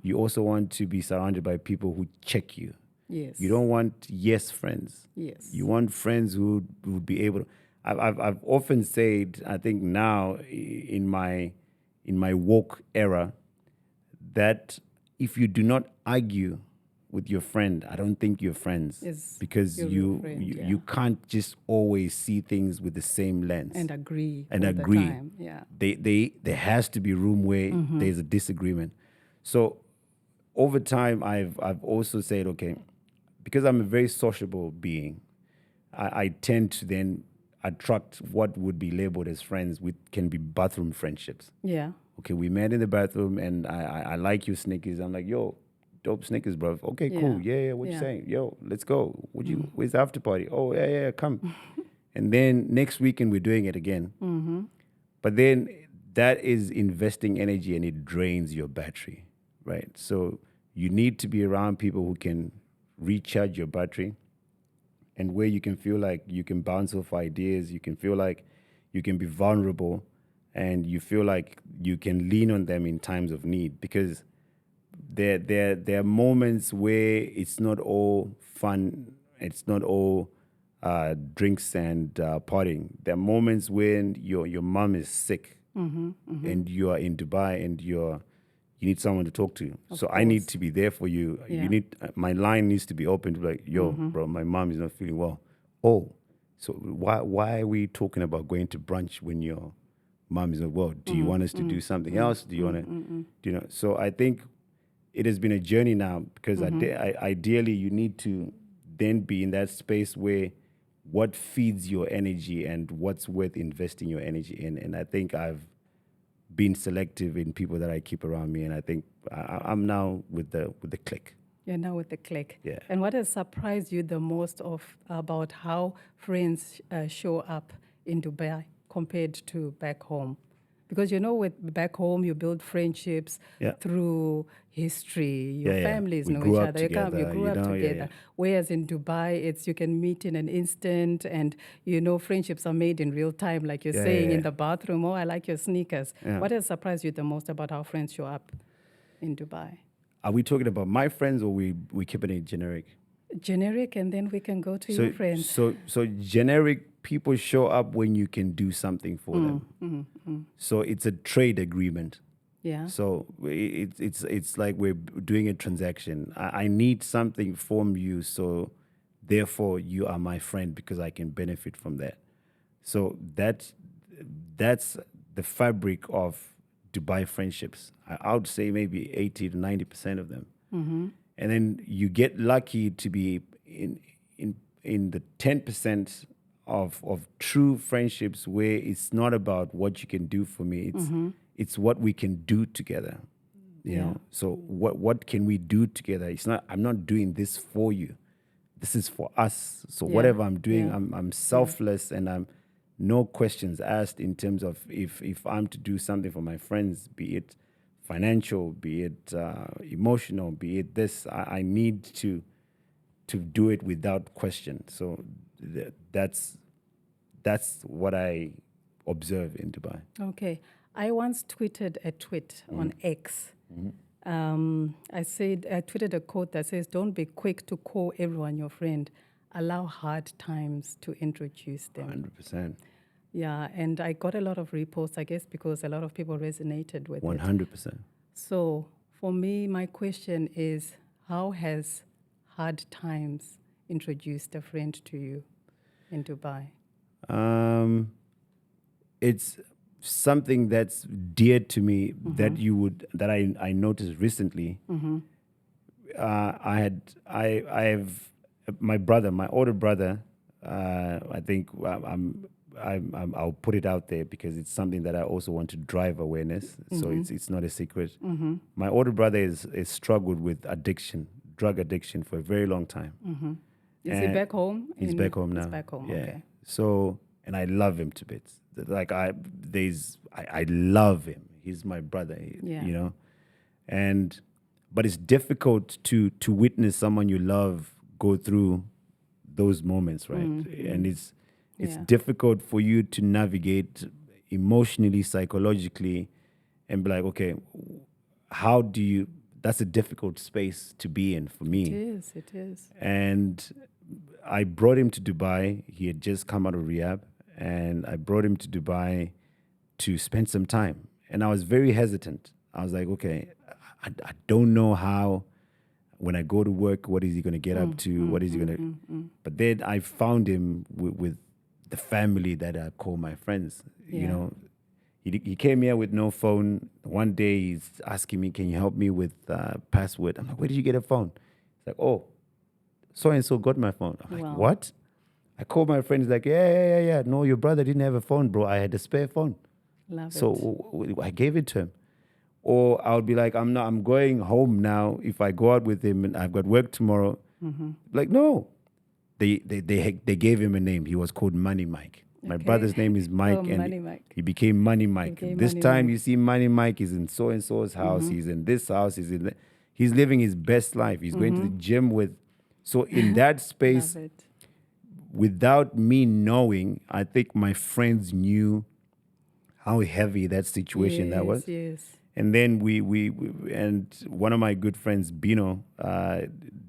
You also want to be surrounded by people who check you. Yes. You don't want yes friends. Yes. You want friends who would be able to. I've often said, I think now in my woke era, that if you do not argue with your friend, I don't think you're friends, Is because your real friend, yeah. you can't just always see things with the same lens And agree. and all agree. The time. Yeah. There has to be room where there's a disagreement. So over time, I've also said, okay, because I'm a very sociable being, I tend to then attract what would be labeled as friends, with can be bathroom friendships. Yeah. Okay, we met in the bathroom, and I like your sneakers. I'm like, yo, dope sneakers, bro. Okay, cool. Yeah. What you Yeah. saying? Yo, let's go. Where's the after party? Oh, yeah, come. And then next weekend we're doing it again. But then that is investing energy, and it drains your battery, right? So you need to be around people who can recharge your battery, and where you can feel like you can bounce off ideas, you can feel like you can be vulnerable, and you feel like you can lean on them in times of need. Because there are moments where it's not all fun, it's not all drinks and partying. There are moments when your mom is sick, and you are in Dubai, and you need someone to talk to. So I need to be there for you. Yeah. You need my line needs to be open to be like, yo, bro, my mom is not feeling well. Oh, so why are we talking about going to brunch when your mom is not well? Do you want us to do something else? Do you want to, So I think it has been a journey now because ideally you need to then be in that space where what feeds your energy and what's worth investing your energy in. And I think I've been selective in people that I keep around me, and I think I'm now with the click. You're now with the click. Yeah. And what has surprised you the most about how friends show up in Dubai compared to back home? Because with back home, you build friendships through history. Your families We know grew each up other. together, You grew up together. yeah. Whereas in Dubai, you can meet in an instant, and friendships are made in real time, like you're saying in the bathroom. Oh, I like your sneakers. Yeah. What has surprised you the most about how friends show up in Dubai? Are we talking about my friends, or we keeping it generic? Generic, and then we can go to your friends. So generic people show up when you can do something for them. So it's a trade agreement. Yeah. So it's like we're doing a transaction. I need something from you, so therefore you are my friend because I can benefit from that. So that's the fabric of Dubai friendships. I would say maybe 80 to 90% of them. And then you get lucky to be in the 10% of true friendships where it's not about what you can do for me. It's what we can do together. You know. So what can we do together? It's not. I'm not doing this for you. This is for us. So whatever I'm doing, I'm selfless, and I'm no questions asked in terms of if I'm to do something for my friends, be it financial, be it emotional, be it this. I need to do it without question. So that's what I observe in Dubai. Okay. I once tweeted a tweet on X. I tweeted a quote that says, "Don't be quick to call everyone your friend. Allow hard times to introduce them." 100%. Yeah, and I got a lot of reposts, I guess, because a lot of people resonated with it. 100%. So for me, my question is, how has hard times introduced a friend to you in Dubai? It's something that's dear to me that I noticed recently. I have my brother, my older brother. I think I'll put it out there because it's something that I also want to drive awareness. So it's not a secret. My older brother is struggled with drug addiction for a very long time. Is he back home? He's back home now. He's back home. Yeah. Okay. So, and I love him to bits. Like I love him. He's my brother. Yeah. You know, but it's difficult to witness someone you love go through those moments, right? And it's difficult for you to navigate emotionally, psychologically, and be like, okay, how do you? That's a difficult space to be in for me. It is. And I brought him to Dubai. He had just come out of rehab, and I brought him to Dubai to spend some time. And I was very hesitant. I was like, okay, I don't know how. When I go to work, what is he going to get up to? What is he going to? But then I found him with the family that I call my friends. You know, he came here with no phone. One day he's asking me, "Can you help me with password?" I'm like, "Where did you get a phone?" He's like, "Oh, so and so got my phone." I'm like, "What?" I called my friend. He's like, "Yeah. No, your brother didn't have a phone, bro. I had a spare phone." So I gave it to him. Or I would be like, I'm going home now. If I go out with him and I've got work tomorrow, like, no. They gave him a name. He was called Money Mike. My brother's name is Mike, and he became Money Mike. This Money time Mike. You see Money Mike is in so and so's house. He's in this house. He's living his best life. He's going to the gym with. So in that space, without me knowing, I think my friends knew how heavy that situation that was. Yes. And then we and one of my good friends, Bino,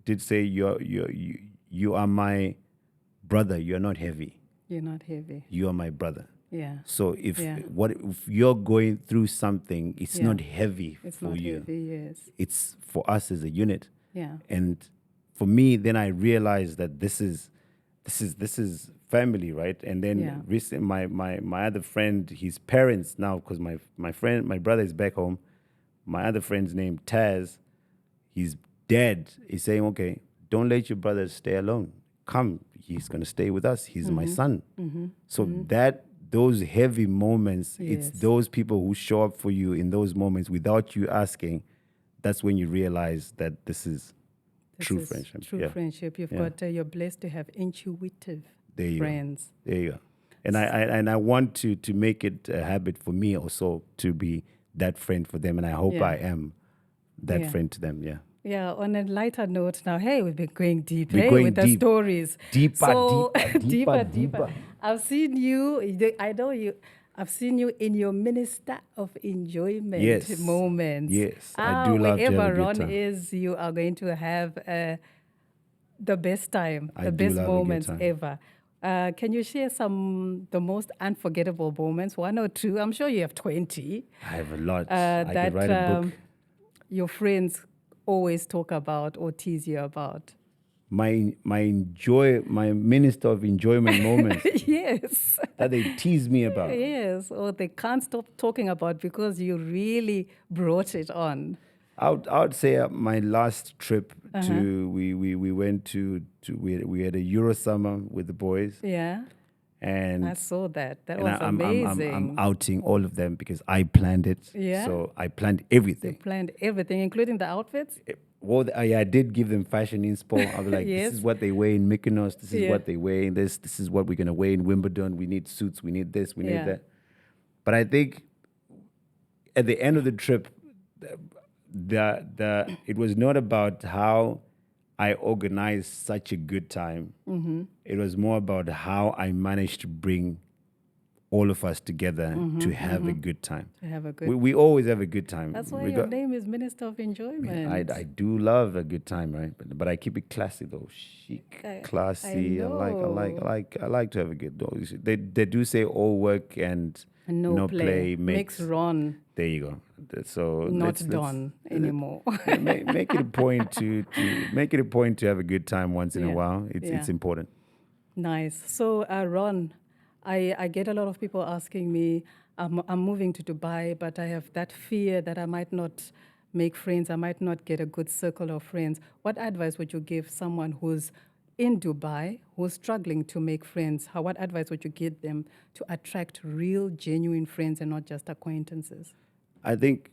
did say, you are my brother. You're not heavy. You're not heavy. You are my brother. Yeah. So if you're going through something, it's not heavy It's for not you. heavy, yes. It's for us as a unit. Yeah. And for me, then I realized that this is family, right? And then recently, my other friend, his parents now, because my brother is back home. My other friend's name Taz, his dad is saying, okay, don't let your brother stay alone. Come, he's going to stay with us. He's my son. So those heavy moments, it's Yes. those people who show up for you in those moments without you asking. That's when you realize that this is true is friendship. True friendship. You've got, you're blessed to have intuitive There you friends. go. There you go. And I want to make it a habit for me also to be that friend for them, and I hope I am that friend to them. Yeah. Yeah, on a lighter note now, hey, we've been going deep, We're going with the deep. stories. Deeper, So, deeper. I've seen you, I know you, I've seen you in your minister of enjoyment Yes. moments. Yes, I do love to have a wherever good Ron time. is, you are going to have the best time, I the do best love a good moments time. ever. Can you share the most unforgettable moments, one or two? I'm sure you have 20. I have a lot. that I could write a book. Your friends always talk about or tease you about. My minister of enjoyment moments Yes. that they tease me about. Yes, or they can't stop talking about because you really brought it on. I would say my last trip to we went to we had a Euro summer with the boys. Yeah, And I saw that. That and was amazing. I'm outing all of them because I planned it. Yeah? So I planned You everything. planned everything, including the outfits? Well, I did give them fashion inspo. I was like, Yes. this is what they wear in Mykonos. This is Yeah. what they wear in this. This is what we're going to wear in Wimbledon. We need suits. We need this. We need Yeah. that. But I think at the end of the trip, it was not about how I organized such a good time. It was more about how I managed to bring all of us together to have a good time. To have a good. We always have a good time. That's why your name is Minister of Enjoyment. I do love a good time, right? But I keep it classy though, chic, classy. I like to have a good. They do say all work and no play makes Ron. There you go. So Not let's Don anymore. make it a point to make it a point to have a good time once in a while. It's important. Nice. So, Ron, I get a lot of people asking me, I'm moving to Dubai, but I have that fear that I might not make friends. I might not get a good circle of friends. What advice would you give someone who's in Dubai, who's struggling to make friends? What advice would you give them to attract real, genuine friends and not just acquaintances? I think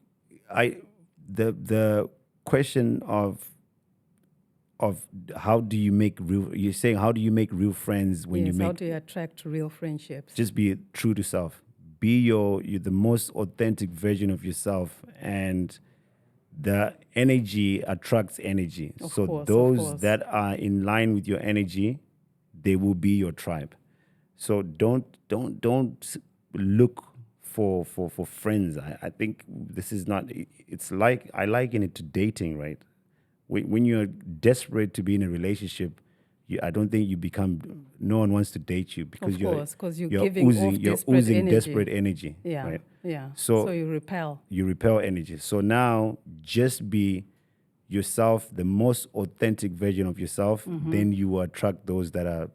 the question of how do you make real, you're saying how do you make real friends when you make, how do you attract real friendships? just be true to self, be you're the most authentic version of yourself, and the energy attracts energy. Of So course, those that are in line with your energy, they will be your tribe. So don't look for friends. I think this is not, it's like, I liken it to dating, right? When you're desperate to be in a relationship, I don't think you become, no one wants to date you because you're giving off oozing desperate energy. Yeah, right? yeah. So you repel. You repel energy. So now just be yourself, the most authentic version of yourself, then you will attract those that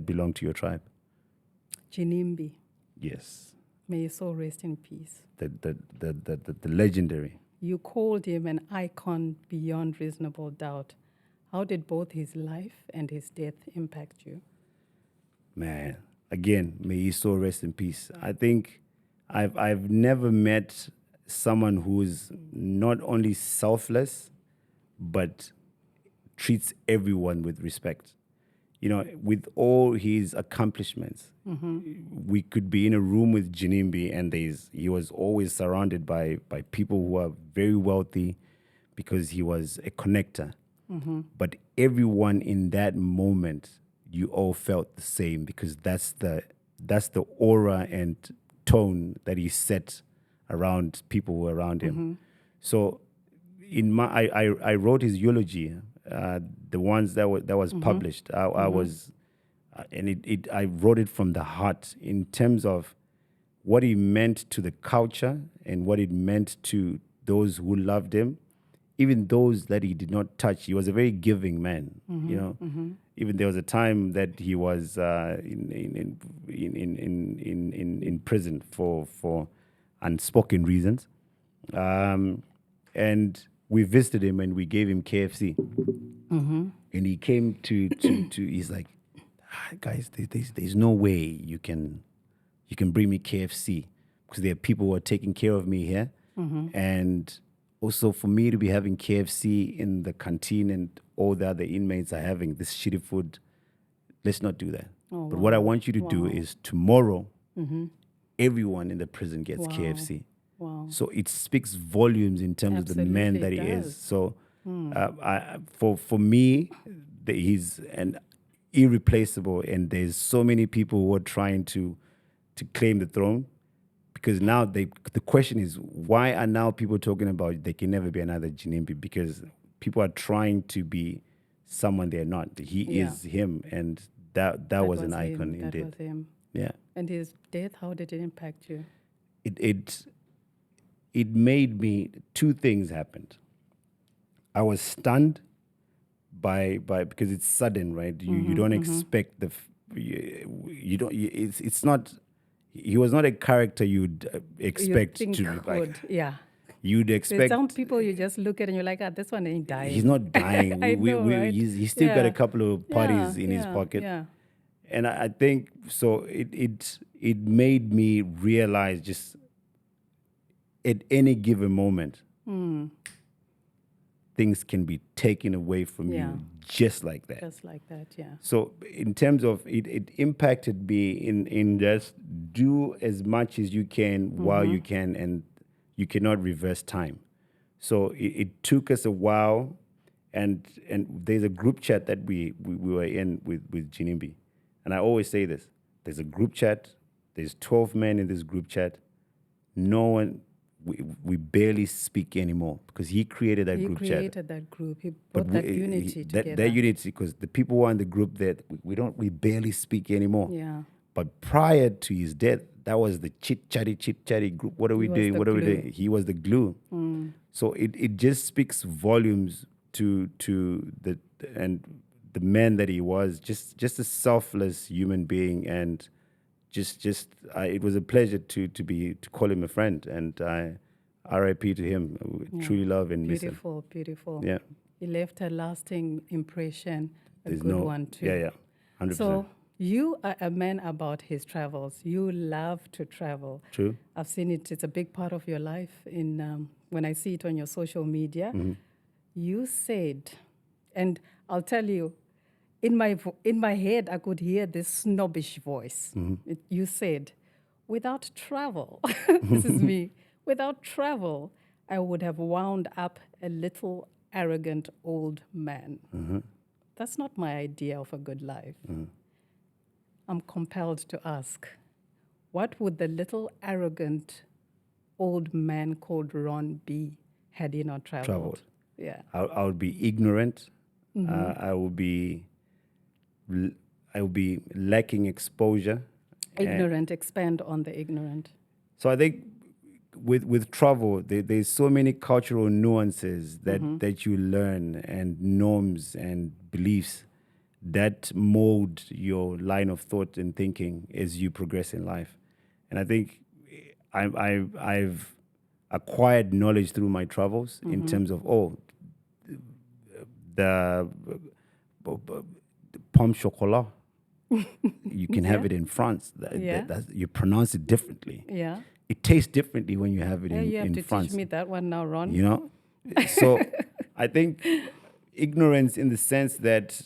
belong to your tribe. Jinimi. Yes. May his soul rest in peace. The legendary. You called him an icon beyond reasonable doubt. How did both his life and his death impact you? Man, again, may his soul rest in peace. I think I've never met someone who's not only selfless, but treats everyone with respect. You know, with all his accomplishments, we could be in a room with Jinimi and he was always surrounded by people who are very wealthy because he was a connector. But everyone in that moment, you all felt the same because that's the aura and tone that he set around people who were around him. So I wrote his eulogy, the ones that was published. I was, and I wrote it from the heart in terms of what he meant to the culture and what it meant to those who loved him, even those that he did not touch. He was a very giving man, you know. Even there was a time that he was in prison for unspoken reasons, and we visited him and we gave him KFC. And he came to he's like, guys, there's no way you can bring me KFC because there are people who are taking care of me here. And also for me to be having KFC in the canteen and all the other inmates are having this shitty food, let's not do that. But what I want you to do is tomorrow, everyone in the prison gets KFC. Wow. So it speaks volumes in terms of the man that he is. So for me, he's an irreplaceable, and there's so many people who are trying to claim the throne, because now the question is, why are now people talking about there can never be another Jinimi? Because people are trying to be someone they're not. He is him, and that was an icon him. indeed. That was him. Yeah. And his death, how did it impact you? It made me, two things happened. I was stunned by because it's sudden, right? You don't expect it's not. He was not a character you'd expect you to like. Yeah. You'd There's expect some people you just look at and you're like, this one ain't dying. he's not dying. I know, right? He's still got a couple of parties in his pocket. Yeah. And I think so. It made me realize just at any given moment, things can be taken away from you just like that. Just like that, yeah. So in terms of it impacted me in just do as much as you can while you can, and you cannot reverse time. So it took us a while, and there's a group chat that we were in with Jinimi. And I always say this, there's a group chat, there's 12 men in this group chat. No one, we barely speak anymore because he created that group chat. He created that group. He brought that unity together. That unity, because the people who are in the group that we barely speak anymore. Yeah. But prior to his death, that was the chit chatty group. What are we doing? What are we doing? He was the glue. So it just speaks volumes to the man that he was, just a selfless human being, and it was a pleasure to call him a friend, and I R.I.P. to him. Truly love and miss him. Beautiful. Yeah, he left a lasting impression, good one too. Yeah, 100%. So you are a man about his travels. You love to travel. True. I've seen it. It's a big part of your life. When I see it on your social media, you said, and I'll tell you, in my head, I could hear this snobbish voice. You said, without travel, this is me, without travel, I would have wound up a little arrogant old man. That's not my idea of a good life. I'm compelled to ask, what would the little arrogant old man called Ron be had he not traveled? Yeah, I would be ignorant. I would be lacking exposure. Ignorant. Expand on the ignorant. So I think with travel, there's so many cultural nuances that you learn, and norms and beliefs that mold your line of thought and thinking as you progress in life. And I think I've acquired knowledge through my travels in terms of the pomme chocolat. You can have it in France. You pronounce it differently. Yeah. It tastes differently when you have it in France. You have to teach me that one now, Ron. You know? So I think ignorance in the sense that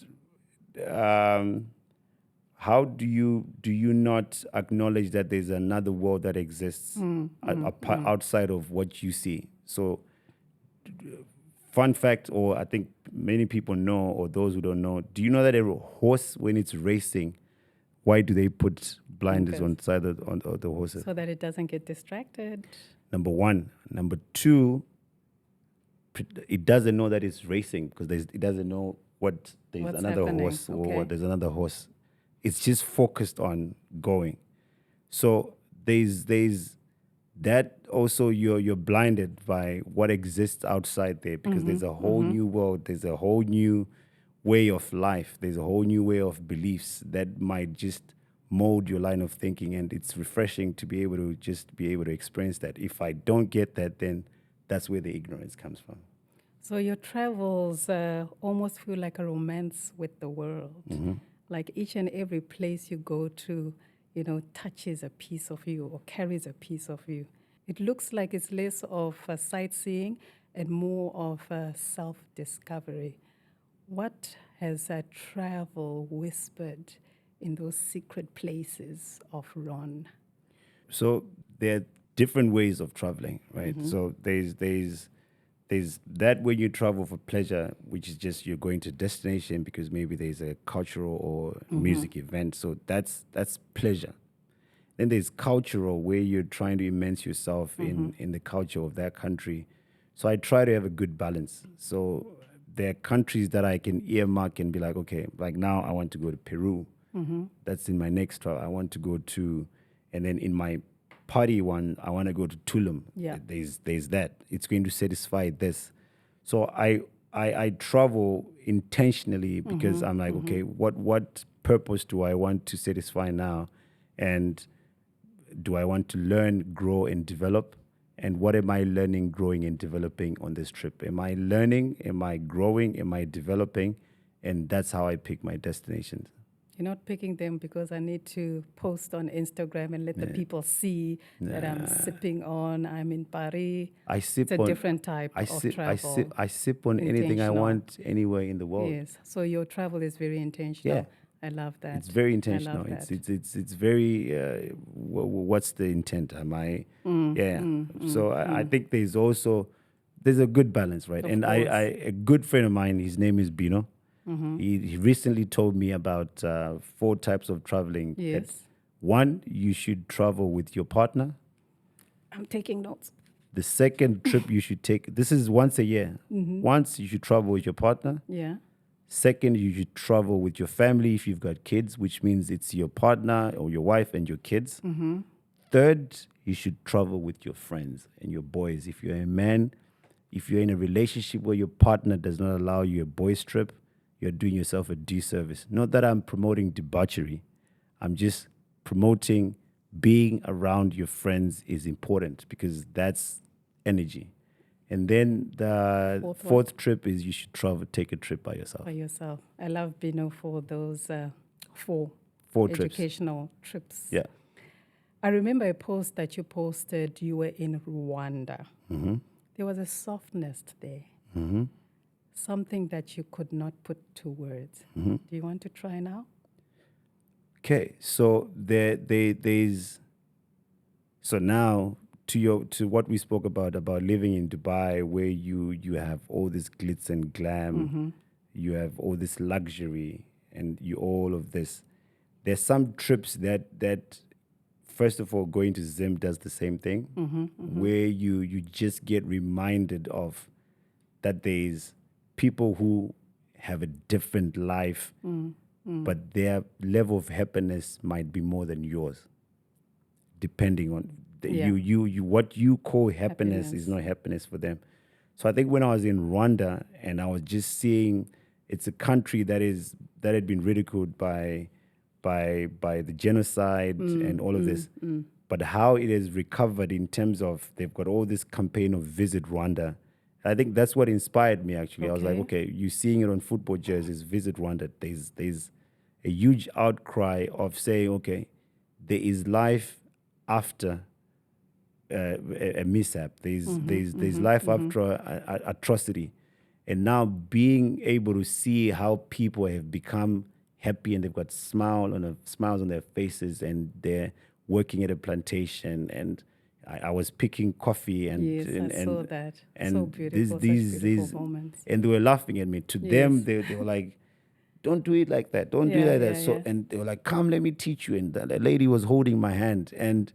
how do you not acknowledge that there's another world that exists outside of what you see? So fun fact, or I think many people know, or those who don't know, do you know that a horse, when it's racing, why do they put blinders on the side of the horses? So that it doesn't get distracted. Number one. Number two, it doesn't know that it's racing because it doesn't know there's another happening. horse or there's another horse. It's just focused on going. So there's that also you're blinded by what exists outside there, because there's a whole new world, there's a whole new way of life, there's a whole new way of beliefs that might just mold your line of thinking, and it's refreshing to be able to experience that. If I don't get that, then that's where the ignorance comes from. So your travels almost feel like a romance with the world. Like each and every place you go to, touches a piece of you or carries a piece of you. It looks like it's less of sightseeing and more of self-discovery. What has travel whispered in those secret places of Ron? So there are different ways of traveling, right? So there's that when you travel for pleasure, which is just you're going to a destination because maybe there's a cultural or music event. So that's pleasure. Then there's cultural where you're trying to immerse yourself in the culture of that country. So I try to have a good balance. So there are countries that I can earmark and be like, okay, like now I want to go to Peru. That's in my next travel. I want to go to, and then in my party one, I want to go to Tulum. Yeah. There's that. It's going to satisfy this. So I travel intentionally because I'm like, okay, what purpose do I want to satisfy now? And do I want to learn, grow, and develop? And what am I learning, growing, and developing on this trip? Am I learning? Am I growing? Am I developing? And that's how I pick my destinations. You're not picking them because I need to post on Instagram and let the people see that I'm sipping on, I'm in Paris. I sip It's a on different type I of sip travel. I sip on anything I Intentional. want anywhere in the world. Yes. So your travel is very intentional. Yeah. I love that. It's very I intentional. love that. It's very. What's the intent? Am I? So I think there's a good balance, right? Of And course. a good friend of mine, his name is Bino. He recently told me about 4 types of traveling. That Yes. one, you should travel with your partner. I'm taking notes. The second trip you should take. This is once a year. Once you should travel with your partner. Yeah. Second, you should travel with your family if you've got kids, which means it's your partner or your wife and your kids. Third, you should travel with your friends and your boys. If you're a man, if you're in a relationship where your partner does not allow you a boys' trip, you're doing yourself a disservice. Not that I'm promoting debauchery. I'm just promoting being around your friends is important because that's energy. And then the Fourth one. fourth trip is you should take a trip by yourself. By yourself. I love Bino for those 4 4 trips. educational trips. Yeah. I remember a post that you posted. You were in Rwanda. There was a softness there. Something that you could not put to words. Do you want to try now? Okay, so there's so now to what we spoke about living in Dubai, where you have all this glitz and glam, you have all this luxury, and all of this. There's some trips that first of all, going to Zim does the same thing, where you just get reminded of that there's people who have a different life, but their level of happiness might be more than yours, depending on you what you call happiness is not happiness for them. So I think when I was in Rwanda and I was just seeing, it's a country that had been ridiculed by the genocide and all of this, but how it has recovered in terms of they've got all this campaign of Visit Rwanda. I think that's what inspired me, actually. I was like, okay, you're seeing it on football jerseys, Visit Rwanda. There's a huge outcry of saying, okay, there is life after a mishap. There's life after atrocity. And now being able to see how people have become happy and they've got smiles on their faces and they're working at a plantation, and I was picking coffee and Yes, and, I saw that. and So beautiful, these moments. and they were laughing at me. To them, they were like, don't do it like that. Don't do it like that. So and they were like, come, let me teach you. And the lady was holding my hand, and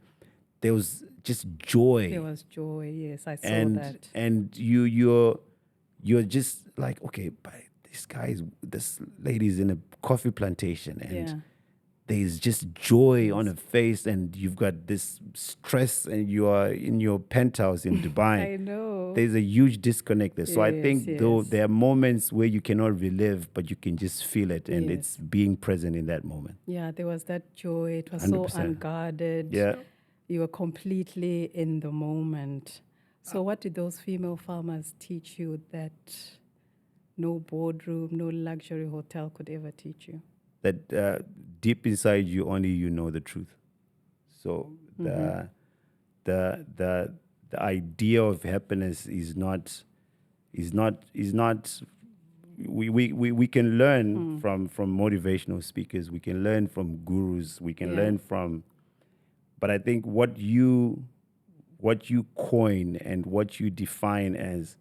there was just joy. There was joy. Yes, I saw that. And you're just like, okay, but this lady's in a coffee plantation, and there's just joy on her face, and you've got this stress, and you are in your penthouse in Dubai. I know. There's a huge disconnect there. So I think though yes. there are moments where you cannot relive, but you can just feel it, and it's being present in that moment. Yeah, there was that joy. It was 100%. so unguarded. Yeah. You were completely in the moment. So what did those female farmers teach you that no boardroom, no luxury hotel could ever teach you? That deep inside you, only you know the truth. So the idea of happiness is not we can learn from motivational speakers, we can learn from gurus, we can learn from, but I think what you coin and what you define as,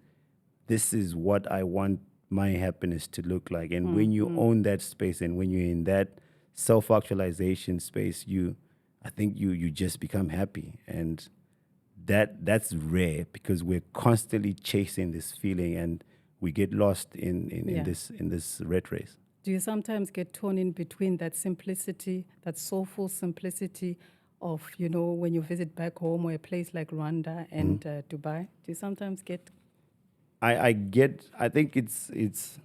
this is what I want my happiness to look like. And when you own that space and when you're in that self-actualization space, I think you just become happy. And that's rare, because we're constantly chasing this feeling and we get lost in this rat race. Do you sometimes get torn in between that simplicity, that soulful simplicity of, when you visit back home or a place like Rwanda and Dubai? Do you sometimes get... I think it's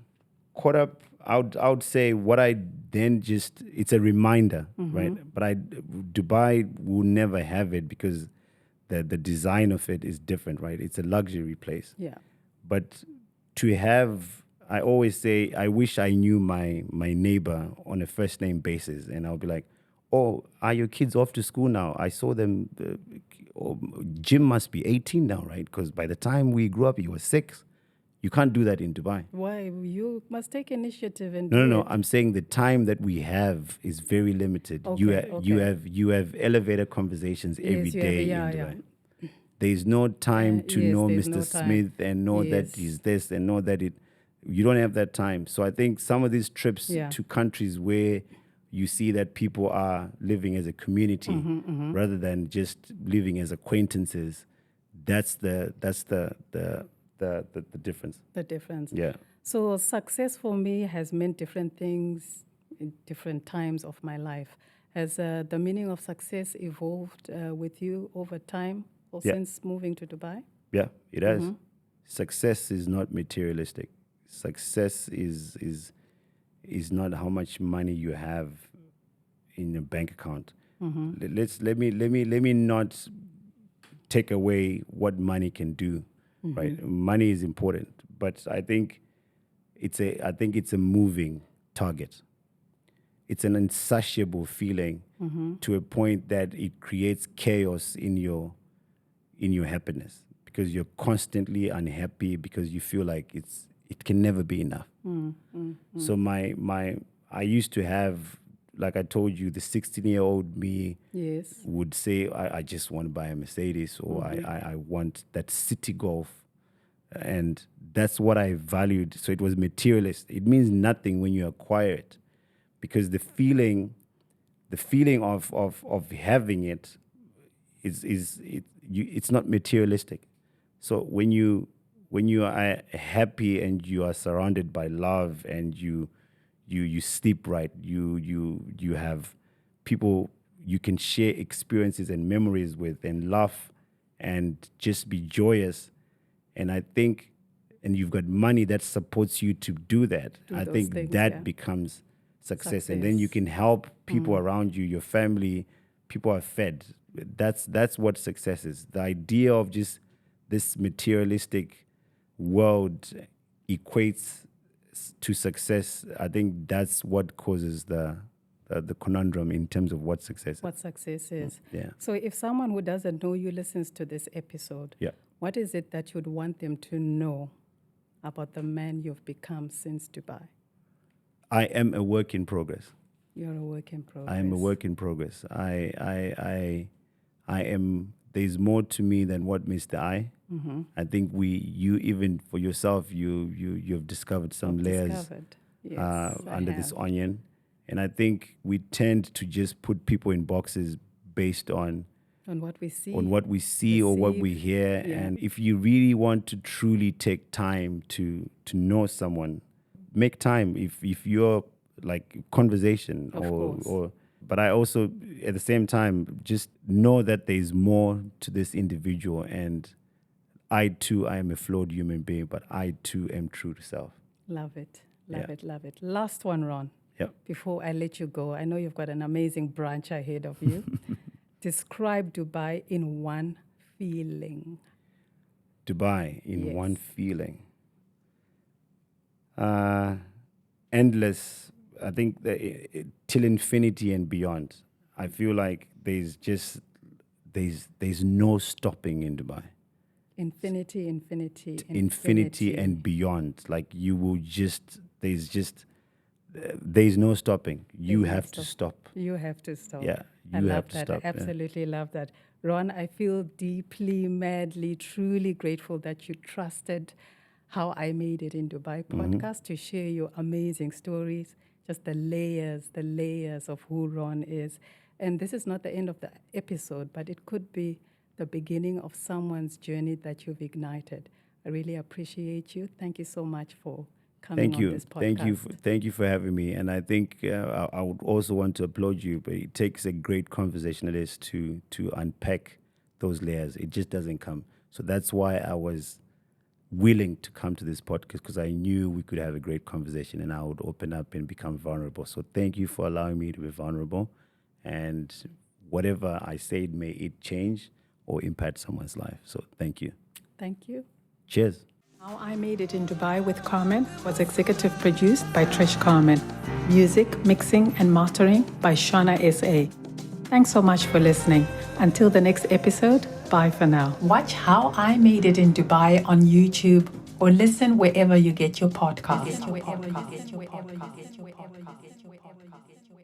caught up. I would say what I then just, it's a reminder, right? But Dubai will never have it, because the design of it is different, right? It's a luxury place. Yeah. But to have, I always say, I wish I knew my neighbor on a first name basis, and I'll be like, oh, are your kids off to school now? I saw them. Jim must be 18 now, right? Because by the time we grew up, he was 6. You can't do that in Dubai. Why? You must take initiative and No. I'm saying the time that we have is very limited. Okay, You have elevator conversations every day in Dubai. Yeah. There's no time to know there's Mr. no time. Smith and know that he's this and know that you don't have that time. So I think some of these trips to countries where you see that people are living as a community rather than just living as acquaintances, that's the difference. The difference. Yeah. So success for me has meant different things in different times of my life. Has the meaning of success evolved with you over time or since moving to Dubai? Yeah, it has. Success is not materialistic. Success is not how much money you have in your bank account. Let me not take away what money can do. Right, money is important, but I think it's a moving target. It's an insatiable feeling to a point that it creates chaos in your happiness, because you're constantly unhappy because you feel like it can never be enough. So I used to have, like I told you, the 16-year-old me would say, I just want to buy a Mercedes, or I want that City Golf. And that's what I valued. So it was materialist. It means nothing when you acquire it, because the feeling of having it it's not materialistic. So when you are happy and you are surrounded by love and you sleep right, you have people you can share experiences and memories with and laugh and just be joyous. And I think, and you've got money that supports you to do that. I think things, that becomes success. And then you can help people around you, your family, people are fed. That's what success is. The idea of just this materialistic world equates to success. I think that's what causes the conundrum in terms of what success is. What success is. Yeah. So if someone who doesn't know you listens to this episode, what is it that you'd want them to know about the man you've become since Dubai? I am a work in progress. You're a work in progress. I am a work in progress. I am. There's more to me than what meets the eye. I think you even for yourself, you've discovered some layers under this onion, and I think we tend to just put people in boxes based on what we see, or what we hear. And if you really want to truly take time to know someone, make time. If you're like conversation or but I also at the same time just know that there's more to this individual, and I too am a flawed human being, but I too am true to self. Love it. Love it. Last one, Ron. Before I let you go, I know you've got an amazing branch ahead of you. Describe Dubai in one feeling. Dubai in Yes. one feeling. Endless. I think till infinity and beyond. I feel like there's no stopping in Dubai. Infinity, infinity, Infinity and beyond. Like you will there's no stopping. You There's no have to stop. You have to stop. Yeah, I you love have to that. stop. I absolutely love that. Ron, I feel deeply, madly, truly grateful that you trusted How I Made It in Dubai podcast to share your amazing stories, just the layers of who Ron is. And this is not the end of the episode, but it could be the beginning of someone's journey that you've ignited. I really appreciate you. Thank you so much for coming on this podcast. Thank you for having me. And I think I would also want to applaud you. But it takes a great conversationalist to unpack those layers. It just doesn't come. So that's why I was willing to come to this podcast, because I knew we could have a great conversation and I would open up and become vulnerable. So thank you for allowing me to be vulnerable. And whatever I said, may it change or impact someone's life. So thank you. Thank you. Cheers. How I Made It in Dubai with Carmen was executive produced by Trish Carmen. Music, mixing, and mastering by Shauna S.A. Thanks so much for listening. Until the next episode, bye for now. Watch How I Made It in Dubai on YouTube or listen wherever you get your podcasts.